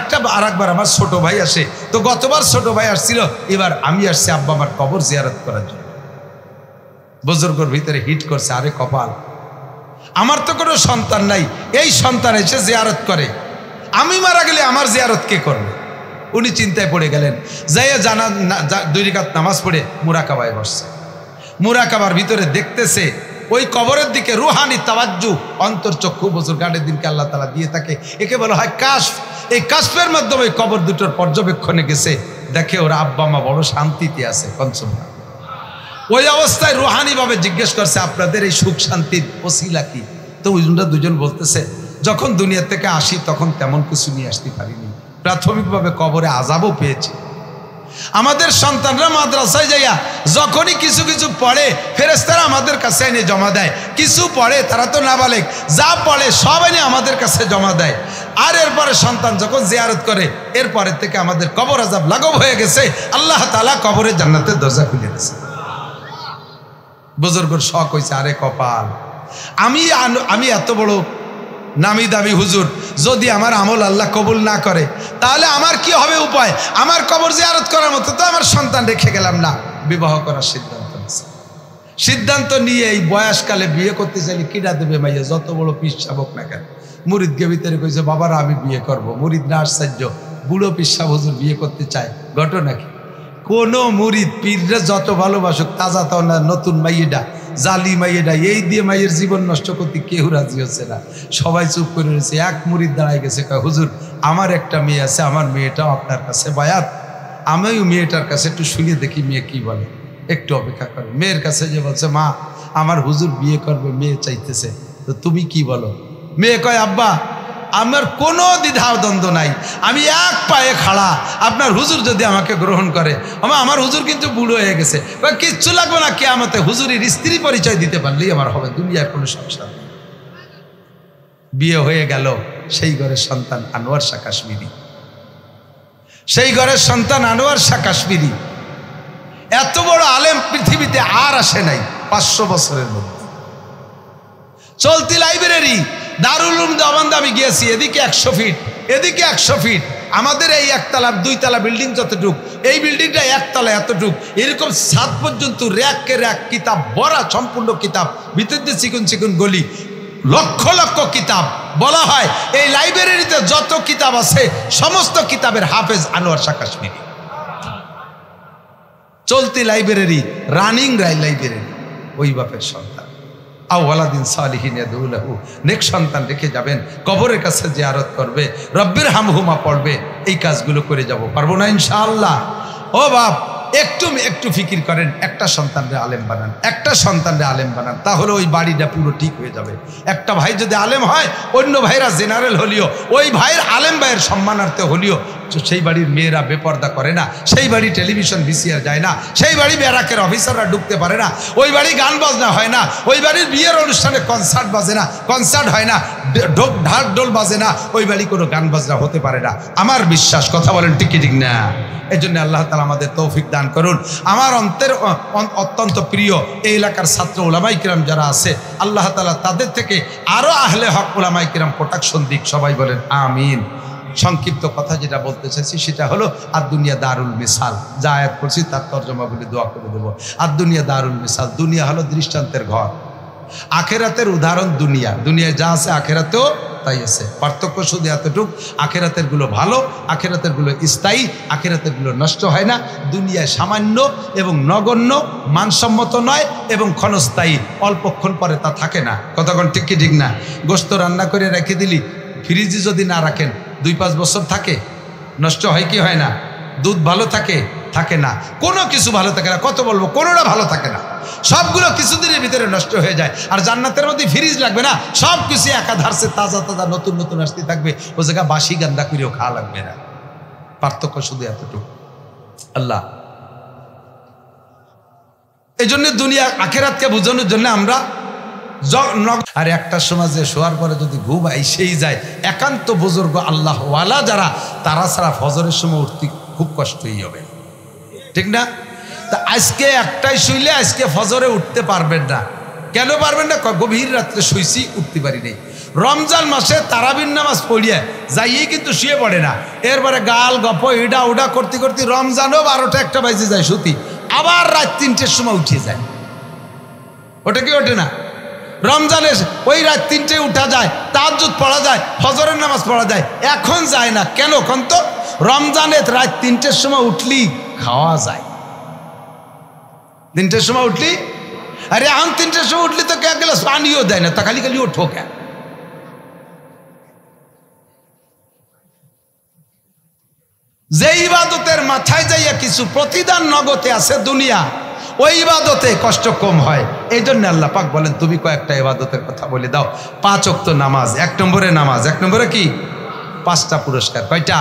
একবার আমার ছোট ভাই আসে। তো গতবার ছোট ভাই আসছিল, এবার আমি আসছি আব্বা আমার কবর জিয়ারত করার জন্য। বুজুর্গর ভিতরে হিট করছে, আরে কপাল, আমার তো কোনো সন্তান নাই, এই সন্তান এসে জিয়ারত করে, আমি মারা গেলে আমার জিয়ারত কে করবে? উনি চিন্তায় পড়ে গেলেন। যাইয়া জানা 2 রাকাত নামাজ পড়ে মুরাকাবায় বসছে। মুরাকাবার ভিতরে দেখতেছে ওই কবরের দিকে রুহানি তাওয়াজ্জু, অন্তর্চক্ষু বুজুর্গানের দিনকে আল্লাহ তাআলা দিয়ে থাকে। একে বলা হয় কাশফ। এই কাশফের মাধ্যমে কবর দুটোর পর্যবেক্ষণে গেছে, দেখে ওরা আব্বা মা বড় শান্তিতে আছে। কনসুমা ওই অবস্থায় রুহানি ভাবে জিজ্ঞেস করছে, আপনাদের এই সুখ শান্তির ওসিলা কি? তো ওইজনরা দুজন বলতেছে, যখন দুনিয়া থেকে আসি তখন তেমন কিছু নিয়ে আসতে পারিনি, প্রাথমিকভাবে কবরে আযাবও পেয়েছি। আমাদের সন্তানরা মাদ্রাসায় যাইয়া যখনই কিছু কিছু পড়ে, ফেরেশতারা আমাদের কাছে এনে জমা দেয়। কিছু পড়ে, তারা তো নাবালেগ, যা পড়ে সব এনে আমাদের কাছে জমা দেয়। আর এরপরে সন্তান যখন জিয়ারত করে, এরপরে থেকে আমাদের কবর আযাব লাঘব হয়ে গেছে। আল্লাহ তাআলা কবরে জান্নাতের দরজা খুলে দিয়েছে। বুজুর্গর শখ হয়েছে, আরে কপাল, আমি এত বড় নামি দামি হুজুর, যদি আমার আমল আল্লাহ কবুল না করে তাহলে আমার কি হবে উপায়? আমার কবর জিয়ারত করার মতো তো আমার সন্তান রেখে গেলাম না। বিবাহ করার সিদ্ধান্ত নিয়ে এই বয়সকালে বিয়ে করতে চাইলে কিনা দেবে মাইয়া, যত বড় পীর সাবক না কেন। মুরিদকে ভিতরে কইছে, বাবারা আমি বিয়ে করব। মুরিদ না আশ্চর্য, বুড়ো পীর সাহেব হুজুর বিয়ে করতে চায়। ঘটনা কি? কোনো মুরিদ পীররা যত ভালোবাসুক, তাজা তাও না নতুন মাইয়েডা, জালি মাইয়েডা, এই দিয়ে মাইয়ের জীবন নষ্ট করতে কেউ রাজি হচ্ছে না। সবাই চুপ করে রয়েছে। এক মুরিদ দাঁড়ায় গেছে, কয় হুজুর আমার একটা মেয়ে আছে, আমার মেয়েটাও আপনার কাছে বায়াত, আমিও মেয়েটার কাছে একটু শুনিয়ে দেখি মেয়ে কি বলে। একটু অপেক্ষা করে মেয়ের কাছে যে বলছে, মা আমার হুজুর বিয়ে করবে, মেয়ে চাইতেছে, তো তুমি কি বলো? মেয়ে কয়, আব্বা আমার কোনো দ্বিধাদ্বন্দ্ব নাই, আমি এক পায়ে খাড়া। আপনার হুজুর যদি আমাকে গ্রহণ করে, আমার হুজুর কিন্তু বুড়ো হয়ে গেছে, কিচ্ছু লাগবে না, কিয়ামতে হুজুরের স্ত্রী পরিচয় দিতে পারলেই আমার হবে, দুনিয়ার কোনো সংসার নেই। বিয়ে হয়ে গেল, সেই ঘরের সন্তান আনোয়ার শাহ কাশ্মীরি, সেই ঘরের সন্তান আনোয়ার শাহ কাশ্মীরি। এত বড় আলেম পৃথিবীতে আর আসে নাই 500 বছরের মধ্যে। চলতি লাইব্রেরি দারুল উলুম দেওবন্দ আমি গিয়েছি, এদিকে 100 ফিট, এদিকে 100 ফিট। আমাদের এই একতলা 2তলা বিল্ডিং যতটুক, এই বিল্ডিংটা একতলা এতটুক, এরকম 7 পর্যন্ত র্যাককে র্যাক কিতাব ভরা, সম্পূর্ণ কিতাব, ভিতর দিয়ে চিকন চিকন গলি, লক্ষ লক্ষ কিতাব। বলা হয় এই লাইব্রেরিতে যত কিতাব আছে সমস্ত কিতাবের হাফেজ আনোয়ার শাহ কাশ্মীরি। চলতি লাইব্রেরি, রানিং লাইব্রেরি, ওই বাপের সন্তান। আওয়ালাদিন সালিহিন ইয়াদউলাহু, নেক সন্তান রেখে যাবেন, কবরের কাছে জিয়ারত করবে, রব্বির হামহুমা পড়বে, এই কাজগুলো করে যাব, পারবো না ইনশাআল্লাহ? ও বাপ, একটু ফিকির করেন, একটা সন্তানরে আলেম বানান, একটা সন্তানরে আলেম বানান, তাহলে ওই বাড়িটা পুরো ঠিক হয়ে যাবে। একটা ভাই যদি আলেম হয়, অন্য ভাইরা জেনারেল হলিও, ওই ভাইয়ের আলেম ভাইয়ের সম্মানার্থে হলিও সেই বাড়ির মেয়েরা বেপর্দা করে না, সেই বাড়ি টেলিভিশন ভিসিআর যায় না, সেই বাড়ি ব্যারাকের অফিসাররা ঢুকতে পারে না, ওই বাড়ি গান বাজনা হয় না, ওই বাড়ির বিয়ের অনুষ্ঠানে কনসার্ট বাজে না, কনসার্ট হয় না, ঢাক ঢোল বাজে না, ওই বাড়ি কোনো গান বাজনা হতে পারে না। আমার বিশ্বাস, কথা বলেন ঠিক কি ঠিক না? এই জন্য আল্লাহ তাআলা আমাদের তৌফিক দান করুন। আমার অত্যন্ত প্রিয় এই এলাকার ছাত্র উলামায়ে কিরাম যারা আছে, আল্লাহ তাআলা তাদের থেকে আরো আহলে হক উলামায়ে কিরাম প্রোটেকশন দিক, সবাই বলেন আমিন। সংক্ষিপ্ত কথা যেটা বলতে চাইছি সেটা হলো আর দুনিয়া দারুল মিসাল, যা আয়াত পড়ছি তার তর্জমা বলে দোয়া করে দেবো। আর দুনিয়া দারুল মিসাল, দুনিয়া হলো দৃষ্টান্তের ঘর, আখেরাতের উদাহরণ দুনিয়া, দুনিয়ায় যা আছে আখেরাতেও তাই আছে। পার্থক্য শুধু এতটুক, আখেরাতের গুলো ভালো, আখেরাতের গুলো স্থায়ী, আখেরাতের গুলো নষ্ট হয় না। দুনিয়ায় সামান্য এবং নগণ্য, মানসম্মত নয় এবং ক্ষণস্থায়ী, অল্পক্ষণ পরে তা থাকে না। কতক্ষণ ঠিক কি ঠিক না? গোশত রান্না করে রেখে দিলি, ফ্রিজে যদি না রাখেন 2-5 বছর থাকে, নষ্ট হয় কি হয় না? দুধ ভালো থাকে? থাকে না। কোনো কিছু ভালো থাকে না, কত বলবো, কোনোটা ভালো থাকে না, সবগুলো কিছুদিনের ভিতরে নষ্ট হয়ে যায়। আর জান্নাতের মধ্যে ফ্রিজ লাগবে না, সব কিছু একাধারসে তাজা তাজা নতুন নতুন আসতে থাকবে, ও জায়গা বাসি গান্দা করেও খাওয়া লাগবে না। পার্থক্য শুধু এতটুকু। আল্লাহ এই জন্য দুনিয়া আখেরাতকে বোঝানোর জন্য আমরা আর একটা সমাজে শোয়ার পরে যদি ঘুম আইসেই যায়, একান্ত বুজুর্গ আল্লাহ ওয়ালা যারা, তারা ছাড়া ফজরের সময় উঠতে খুব কষ্টই হবে, ঠিক না? তা আজকে একটাই শুইলে আজকে ফজরে উঠতে পারবেন না। কেন পারবেন না? গভীর রাত্রে শুইছি, উঠতে পারি নাই। রমজান মাসে তারাবির নামাজ পড়িয়ে যাইয়ে কিন্তু শুয়ে পড়ে না, এরপরে গাল গপ ইডা উডা করতে করতে রমজানও 12টা-1টা বাজে যায় শুতি, আবার রাত 3টের সময় উঠে যায়। ওটা কি ওঠে না? রমজানে ওই রাত 3টে উঠা যায়, তাহাজ্জুদ পড়া যায়, ফজরের নামাজ পড়া যায়, এখন যায় না কেন? কোন তো রমজানে রাত 3টের সময় উঠলি খাওয়া যায়, 3টের সময় উঠলি, আরে এখন 3টের সময় উঠলি তো এক গ্লাস পানিও দেয় না, তা খালি খালি ওঠো কে? যে ইবাদতের মাথায় যাইয়া কিছু প্রতিদান নগদে আছে দুনিয়া, ওই ইবাদতে কষ্ট কম হয়। এই জন্য আল্লাহ পাক বলেন তুমি কয়েকটা ইবাদতের কথা বলে দাও। 5 ওয়াক্ত নামাজ, 1 নম্বরে নামাজ, 1 নম্বরে কি? 5টা পুরস্কার। কয়টা?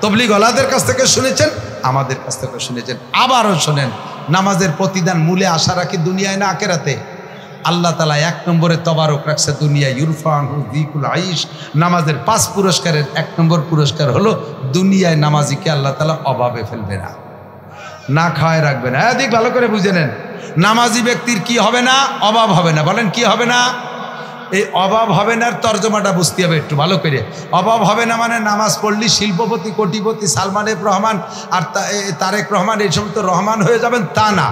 তবলিগ ওয়ালাদের কাছ থেকে শুনেছেন, আমাদের কাছ থেকে শুনেছেন, আবারও শোনেন। নামাজের প্রতিদান মূলে আশা রাখি দুনিয়ায় না আখিরাতে? আল্লাহ তাআলা 1 নম্বরে তবারক রাখছে দুনিয়ায়, ইউরফাহু যিকুল আইশ। নামাজের 5 পুরস্কারের 1 নম্বর পুরস্কার হলো দুনিয়ায় নামাজিকে আল্লাহ তাআলা অভাবে ফেলবে না, না খাওয়ায় রাখবে না। এদিক ভালো করে বুঝে নেন, নামাজি ব্যক্তির কি হবে না? অভাব হবে না। বলেন কি হবে না? এই অভাব হবে না তর্জমাটা বুঝতে হবে একটু ভালো করে। অভাব হবে না মানে নামাজ পড়লি শিল্পপতি, কোটিপতি, সালমান এফ রহমান আর তারেক রহমান এই সমস্ত রহমান হয়ে যাবেন, তা না।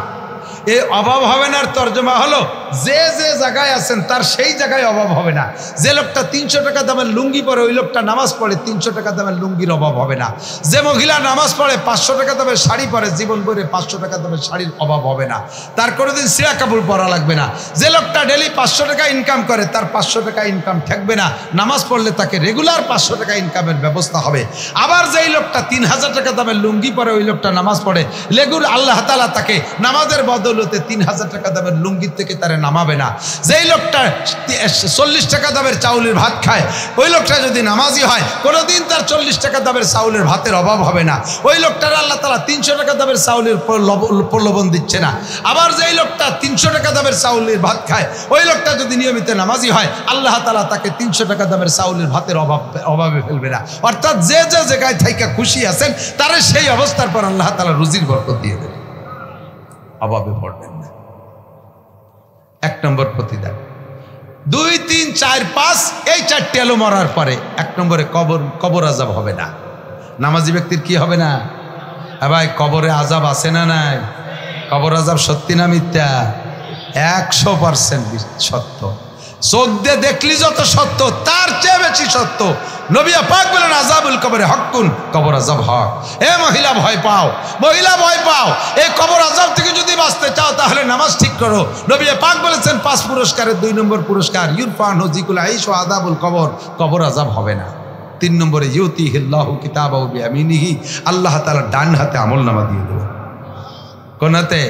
এই অভাব হবে না তর্জমা হলো যে যে জায়গায় আছেন তার সেই জায়গায় অভাব হবে না। যে লোকটা 300 টাকা দামের লুঙ্গি পরে, ওই লোকটা নামাজ পড়ে, 300 টাকা দামের লুঙ্গির অভাব হবে না। যে মহিলা নামাজ পড়ে 500 টাকা দামের শাড়ি পরে, জীবন ভরে 500 টাকা দামের শাড়ির অভাব হবে না, তার কোনোদিন সিরা কাপড় পরা লাগবে না। যে লোকটা ডেলি 500 টাকা ইনকাম করে, তার 500 টাকা ইনকাম থাকবে না, নামাজ পড়লে তাকে রেগুলার 500 টাকা ইনকামের ব্যবস্থা হবে। আবার যেই লোকটা 3000 টাকা দামের লুঙ্গি পরে, ওই লোকটা নামাজ পড়ে, লেগুর আল্লাহ তাআলা তাকে নামাজের বদলতে 3000 টাকা দামের লুঙ্গির থেকে তার নামাবে না। যেই লোকটা 40 টাকা দামের চাউলের ভাত খায়, ওই লোকটা যদি নামাজি হয় কোনোদিন তার 40 টাকা দামের চাউলের ভাতের অভাব হবে না। ওই লোকটার আল্লাহ তাআলা 300 টাকা দামের চাউলের প্রলোভন দিচ্ছে না। আবার যেই লোকটা 300 টাকা দামের চাউলের ভাত খায়, ওই লোকটা যদি নিয়মিত নামাজি হয় আল্লাহ তাআলা তাকে 300 টাকা দামের চাউলের ভাতের অভাবে ফেলবে না। অর্থাৎ যে যে জায়গায় থাইকা খুশি আছেন তারা সেই অবস্থার পর আল্লাহ তাআলা রুজির বরকত দিয়ে দেবে, অভাবে পড়বেন না। 1 নম্বর প্রতিদান। 2, 3, 4, 5 এই 4টি আলো মরার পরে 1 নম্বরে কবর আযাব হবে না। নামাজি ব্যক্তির কি হবে না? ভাই কবরে আযাব আছে না নাই? কবর আযাব সত্যি না মিথ্যা? 100% সত্য। চোখ দিয়ে দেখলি যত সত্য তার চেয়ে বেশি সত্য। নবী পাক বলেন আযাবুল কবরে হকুন, কবর আযাব হক। এ মহিলা ভয় পাও, মহিলা ভয় পাও, এই কবর আযাব থেকে যদি বাঁচতে চাও তাহলে নামাজ ঠিক করো। নবী পাক বলেছেন 5 পুরস্কারের 2 নম্বর পুরস্কার ইউরফান হুজিকুল আইশ ওয়া আযাবুল কবর, কবর আযাব হবে না। 3 নম্বরে ইউতিহিল্লাহু কিতাবাহু বিয়ামিনিহি, আল্লাহ তাআলা ডান হাতে আমলনামা দিয়ে দেবেন। কোন হাতে?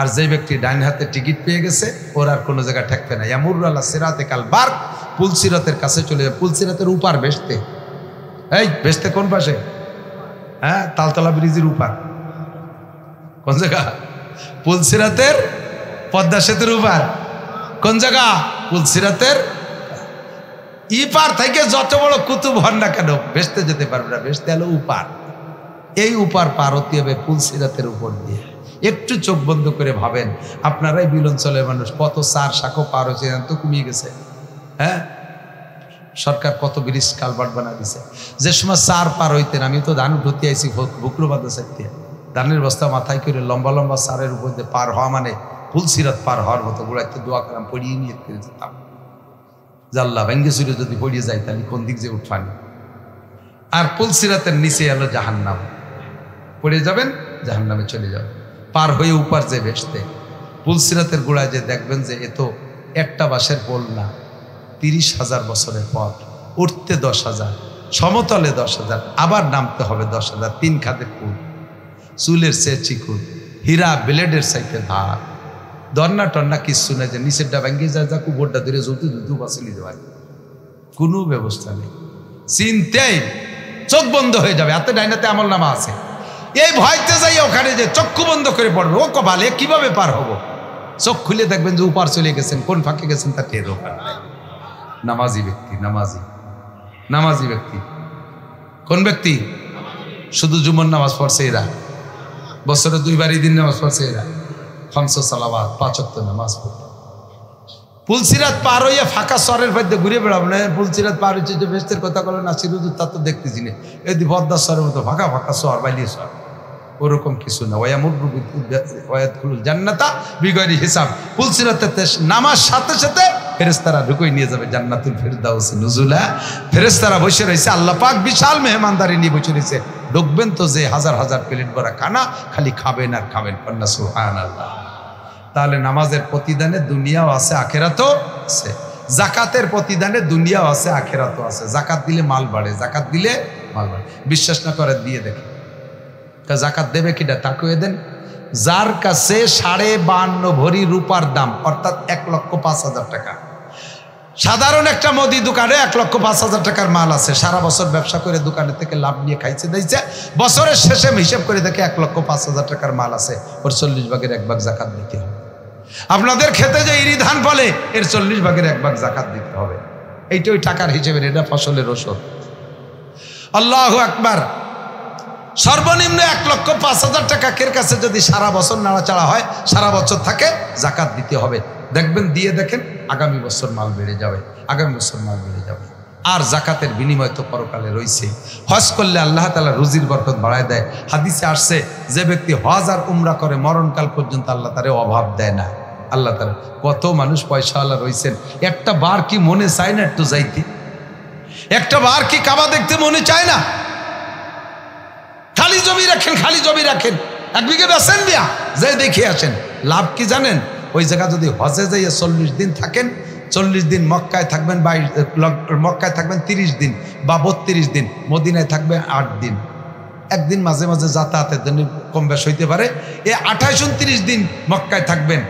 আর যে ব্যক্তি ডান হাতে টিকিট পেয়ে গেছে ওর আর কোনো জায়গায় ঠেকবে না। ইয়ামুরু আলা সিরাতে কাল বারক, পুলসিরাতের কাছে চলে যাবে। পুলসিরাতের উপার বেসতে, এই বেসতে কোন পাশে? হ্যাঁ, তালতলা ব্রিজের উপার। কোন জায়গা? পুলসিরাতের পদ্মা সেতুর উপার। কোন জায়গা? পুলসিরাতের ইপার থেকে যত বড় কুতুব হন না কেন বেসতে যেতে পারবে না। বেসতে হলো উপার। এই উপার পার হতে হবে পুলসিরাতের উপর দিয়ে। একটু চোখ বন্ধ করে ভাবেন, আপনারাই বিলঞ্চলের মানুষ, কত চার শাখো পার হয়েছে তো কমিয়ে গেছে। হ্যাঁ, সরকার কত ব্রিজ কালভার্ট বানা দিছে। যে সময় চার পার হইতেন, আমি তো ধান উঠতে আইছি বুকরুবাদা সাইতে, ধানের বস্তা মাথায় করে লম্বা লম্বা চারের উপর দিয়ে পার হওয়া মানে পুলসিরাত পার হওয়ার মতো। গোড়াইতে দোয়া করাম পড়িয়ে নিয়ে করে যেতাম, জাল্লা ভেঙ্গে চুরে যদি পড়িয়ে যাই তাহলে কোন দিক যে উঠফানি। আর পুলসিরাতের নিচে এলো জাহান্নাম, পড়ে যাবেন জাহান্নামে চলে যাবেন। পার হয়ে উপার যে বেসতে পুলসিরাতের গোড়ায় যে দেখবেন যে এ তো একটা বাঁশের পোল না, 30,000 বছরের পর উঠতে 10,000, সমতলে 10,000, আবার নামতে হবে 10,000। 3 খাদের পুল, চুলের চেয়ে চিকুন, হীরা ব্লেডের চাইতে ধার, দন্না টন্না কিচ্ছু নেই যে নিচেরটা ভেঙে যায়, যা কুবোরটা ধরে জলতে জুতু বাঁচে নিতে পারে, কোনো ব্যবস্থা নেই। চিনতেই চোখ বন্ধ হয়ে যাবে। হাতে ডাইনাতে আমল নামা আছে, এই ভয়তে যাই ওখানে যে চক্ষু বন্ধ করে পড়বে, ও কপালে কিভাবে পার হবো? চোখ খুলে দেখবেন যে উপার চলে গেছেন, কোন ফাঁকে গেছেন তা টেরও পান নাই। নামাজি ব্যক্তি, নামাজি ব্যক্তি কোন ব্যক্তি? শুধু জুমার নামাজ পড়ছে এরা, বছরে 2 বার ঈদের নামাজ পড়ছে এরা, 5 সালাওয়াত 5 ওয়াক্ত নামাজ পড়ে। পুলসিরাত পার হইয়া ফাঁকা সরের মধ্যে ঘুরে বেড়াবো না। পুলসিরাত পার হচ্ছে যে বেস্তের কথা বলে না সিরুজুর, তা তো দেখতেছি না। এই পদ্মা সরের মতো ফাঁকা ফাঁকা সর, বাইলিয়ে সর, ওরকম কিছু না। ওয়ায়াদখুলুল জান্নাতা বিগয়রি হিসাব। পুলসিরাতে নামার সাথে সাথে ফেরেশতারা ঢুকিয়ে নিয়ে যাবে জান্নাতুল ফিরদাউস নুজুলা। ফেরেশতারা বসে রয়েছে, আল্লাহ পাক বিশাল মেহমানদারি নিয়ে বসে রয়েছে। ঢুকবেন তো যে হাজার হাজার প্লেট ভরা খানা, খালি খাবেন আর খাবেন। কন্যা সুবহানাল্লাহ। তাহলে নামাজের প্রতিদানে দুনিয়াও আছে আখেরাতও আছে, জাকাতের প্রতিদানে দুনিয়াও আছে আখেরাতও আছে। জাকাত দিলে মাল বাড়ে, জাকাত দিলে মাল বাড়ে। বিশ্বাস না করে দিয়ে দেখে। জাকাত দেবে কিনা তাকে দেন, যার কাছে 52.5 ভরি রূপার দাম, অর্থাৎ 1,05,000 টাকা। সাধারণ একটা মুদি দোকানে 1,05,000 টাকার মাল আছে, সারা বছর ব্যবসা করে দোকানের থেকে লাভ নিয়ে খাইছে দিয়েছে, বছরের শেষে হিসেব করে দেখে 1,05,000 টাকার মাল আছে, ওর 40 ভাগের 1 ভাগ জাকাত দিতে হবে। আপনাদের খেতে যে ইরি ধান ফলে এর 40 ভাগের 1 ভাগ জাকাত দিতে হবে। এইটা ওই টাকার হিসেবে, এটা ফসলের ওষুধ। আল্লাহু আকবার। সর্বনিম্ন 1,05,000 টাকা কের কাছে যদি সারা বছর নাড়াচাড়া হয়, সারা বছর থাকে, জাকাত দিতে হবে। দেখবেন দিয়ে দেখেন আগামী বছর মাল বেড়ে যাবে, আগামী বছর মাল বেড়ে যাবে। আর জাকাতের বিনিময় তো পরকালে রয়েছে। হজ করলে আল্লাহ তাআলা রুজির বরকত বাড়ায় দেয়। হাদিসে আসছে যে ব্যক্তি হজ আর উমরা করে মরণকাল পর্যন্ত আল্লাহ তারে অভাব দেয় না। আল্লাহ তাআলা, কত মানুষ পয়সাওয়ালা রয়েছেন, একটা বার কি মনে চায় না একটু যাইতে? একটা বার কি কাবা দেখতে মনে চায় না? খালি জমি রাখেন, খালি জমি রাখেন, 1 বিঘে বেচেন দিয়া যে দেখে আসেন। লাভ কি জানেন? ওই জায়গা যদি হজে যাইয়া 40 দিন থাকেন, 40 দিন মক্কায় থাকবেন, মক্কায় থাকবেন 30 দিন বা 32 দিন, মদিনায় থাকবে 8 দিন। একদিন মাঝে মাঝে যাতায়াতের জন্য কম বেশ হইতে পারে। 28-29 দিন মক্কায় থাকবেন,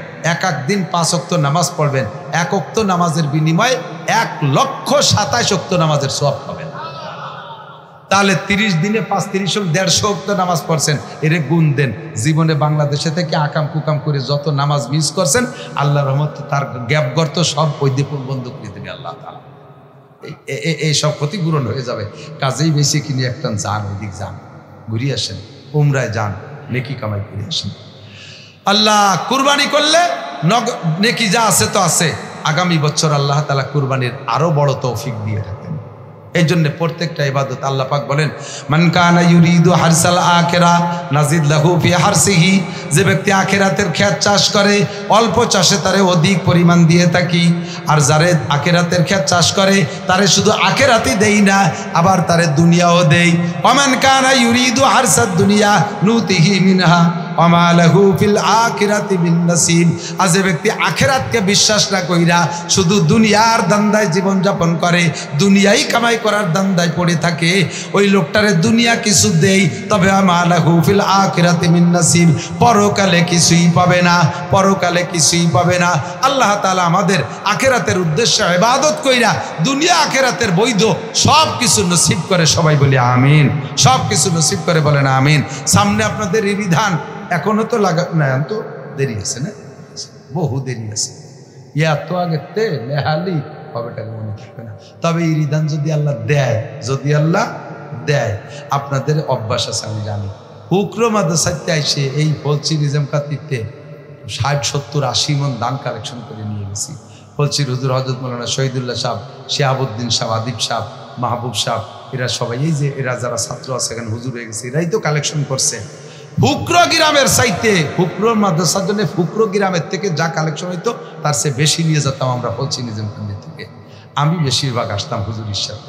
দিন 5 ওয়াক্ত নামাজ পড়বেন, 1 ওয়াক্ত নামাজের বিনিময়ে 1,27,000 ওয়াক্ত নামাজের সওয়াব পাবেন। তাহলে 30 দিনে 5 30 150 ওয়াক্ত নামাজ পড়ছেন, এরে গুণ দেন। জীবনে বাংলাদেশে থেকে আকাম কুকাম করে যত নামাজ মিস করছেন, আল্লাহর রহমতে তার গ্যাপ গর্ত সব ওই দিয়ে বন্ধ করে দেবে আল্লাহ তাআলা। এই সব ক্ষতিপূরণ হয়ে যাবে। কাজেই বেশি কিনে একটা যান, ওইদিক যান, ঘুরিয়ে আসেন, উমরায় যান, নেকি কামাই করে আসেন। আল্লাহ কুরবানি করলে নেকি যা আছে তো আছে, আগামী বছর আল্লাহ তাআলা কুরবানির আরো বড় তৌফিক দিয়ে থাকেন। এই জন্য প্রত্যেকটা ইবাদত আল্লাহ পাক বলেন, মান কানা ইউরিদু হারসাল আখিরা নাজিদ লাহু ফি হারসিহি, যে ব্যক্তি আখিরাতের খেত চাষ করে অল্প চাষে তারে অধিক পরিমাণ দিয়ে থাকি। আর যারে আখিরাতের খেত চাষ করে তারে শুধু আখিরাতই দেই না, আবার তারে দুনিয়াও দেই। ওমান কানা ইউরিদু হারসাদ দুনিয়া নুতিহি মিনহা ওমা লাহু ফিল আখিরাতি মিন নাসিব, আর যে ব্যক্তি আখিরাতকে বিশ্বাস না কইরা শুধু দুনিয়ার দান্দায় জীবন যাপন করে, দুনিয়াই কামাই করার দান্দায় পড়ে থাকে, ওই লোকটারে দুনিয়া কিছু দেই, তবে ওমা লাহু ফিল আখিরাতি মিন নাসিব, পরকালে কিছুই পাবে না, পরকালে কিছুই পাবে না। আল্লাহ তাআলা আমাদের আখিরাতের উদ্দেশ্যে ইবাদত কইরা দুনিয়া আখিরাতের বৈধ সব কিছু নসিব করে। সবাই বলি আমিন। সব কিছু নসিব করে, বলেন আমিন। সামনে আপনাদের এই বিধান এখনো তো লাগা না, তো দেরি আছে না, বহু দেরি আছে। এত আগেতে নেহালি হবেটাকে মনে থাকবে না। তবে এই বিধান যদি আল্লাহ দেয়, যদি আল্লাহ দেয়, আপনাদের অভ্যাস আছে আমি জানি। হুকরো মাদ্রাসাতে আইসে এই ফলসি নিজাম কাতিতে 60 70 80 মন দান কালেকশন করে নিয়ে গেছি। ফলসির হুজুর হযরত মাওলানা শহীদুল্লাহ সাহেব, শিহাবুদ্দিন সাহেব, আদিব সাহেব, মাহবুব সাহেব, এরা সবাই, এই যে এরা যারা ছাত্র আছে এখানে হুজুর হয়ে গেছে, এরাই তো কালেকশন করছে। ফুকরো গ্রামের চাইতে ফুকরোর মাদ্রাসার জন্য ফুকরো গ্রামের থেকে যা কালেকশন হইতো তার চেয়ে বেশি নিয়ে যেতাম আমরা ফলসি নিজামকান্দি থেকে। আমি বেশিরভাগ আসতাম হুজুরের সাথে।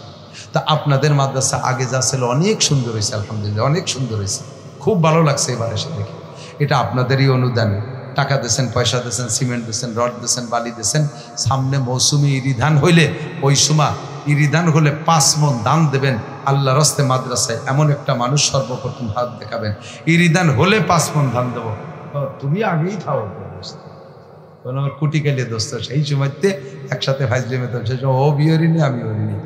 তা আপনাদের মাদ্রাসা আগে যা ছিল অনেক সুন্দর হয়েছে, আলহামদুলিল্লাহ অনেক সুন্দর হয়েছে, খুব ভালো লাগছে এবার এসে দেখে। এটা আপনাদেরই অনুদান। টাকা দিয়েছেন, পয়সা দিয়েছেন, সিমেন্ট দিয়েছেন, রড দিয়েছেন, বালি দিয়েছেন। সামনে মৌসুমি ইরিধান হইলে, ওই সময় ইরিধান হলে 5 মন দান দেবেন আল্লাহ রাস্তে মাদ্রাসায়। এমন একটা মানুষ সর্বপ্রথম হাত দেখাবেন, ইরিধান হলে 5 মন ধান দেবো। তুমি আগেই থাও, আমার কুটি কেলে দোস্ত, সেই সময়তে একসাথে ফাইজলে মেতাম, সেই সময় ও বিয়ে হরিনি, আমি হরিনি।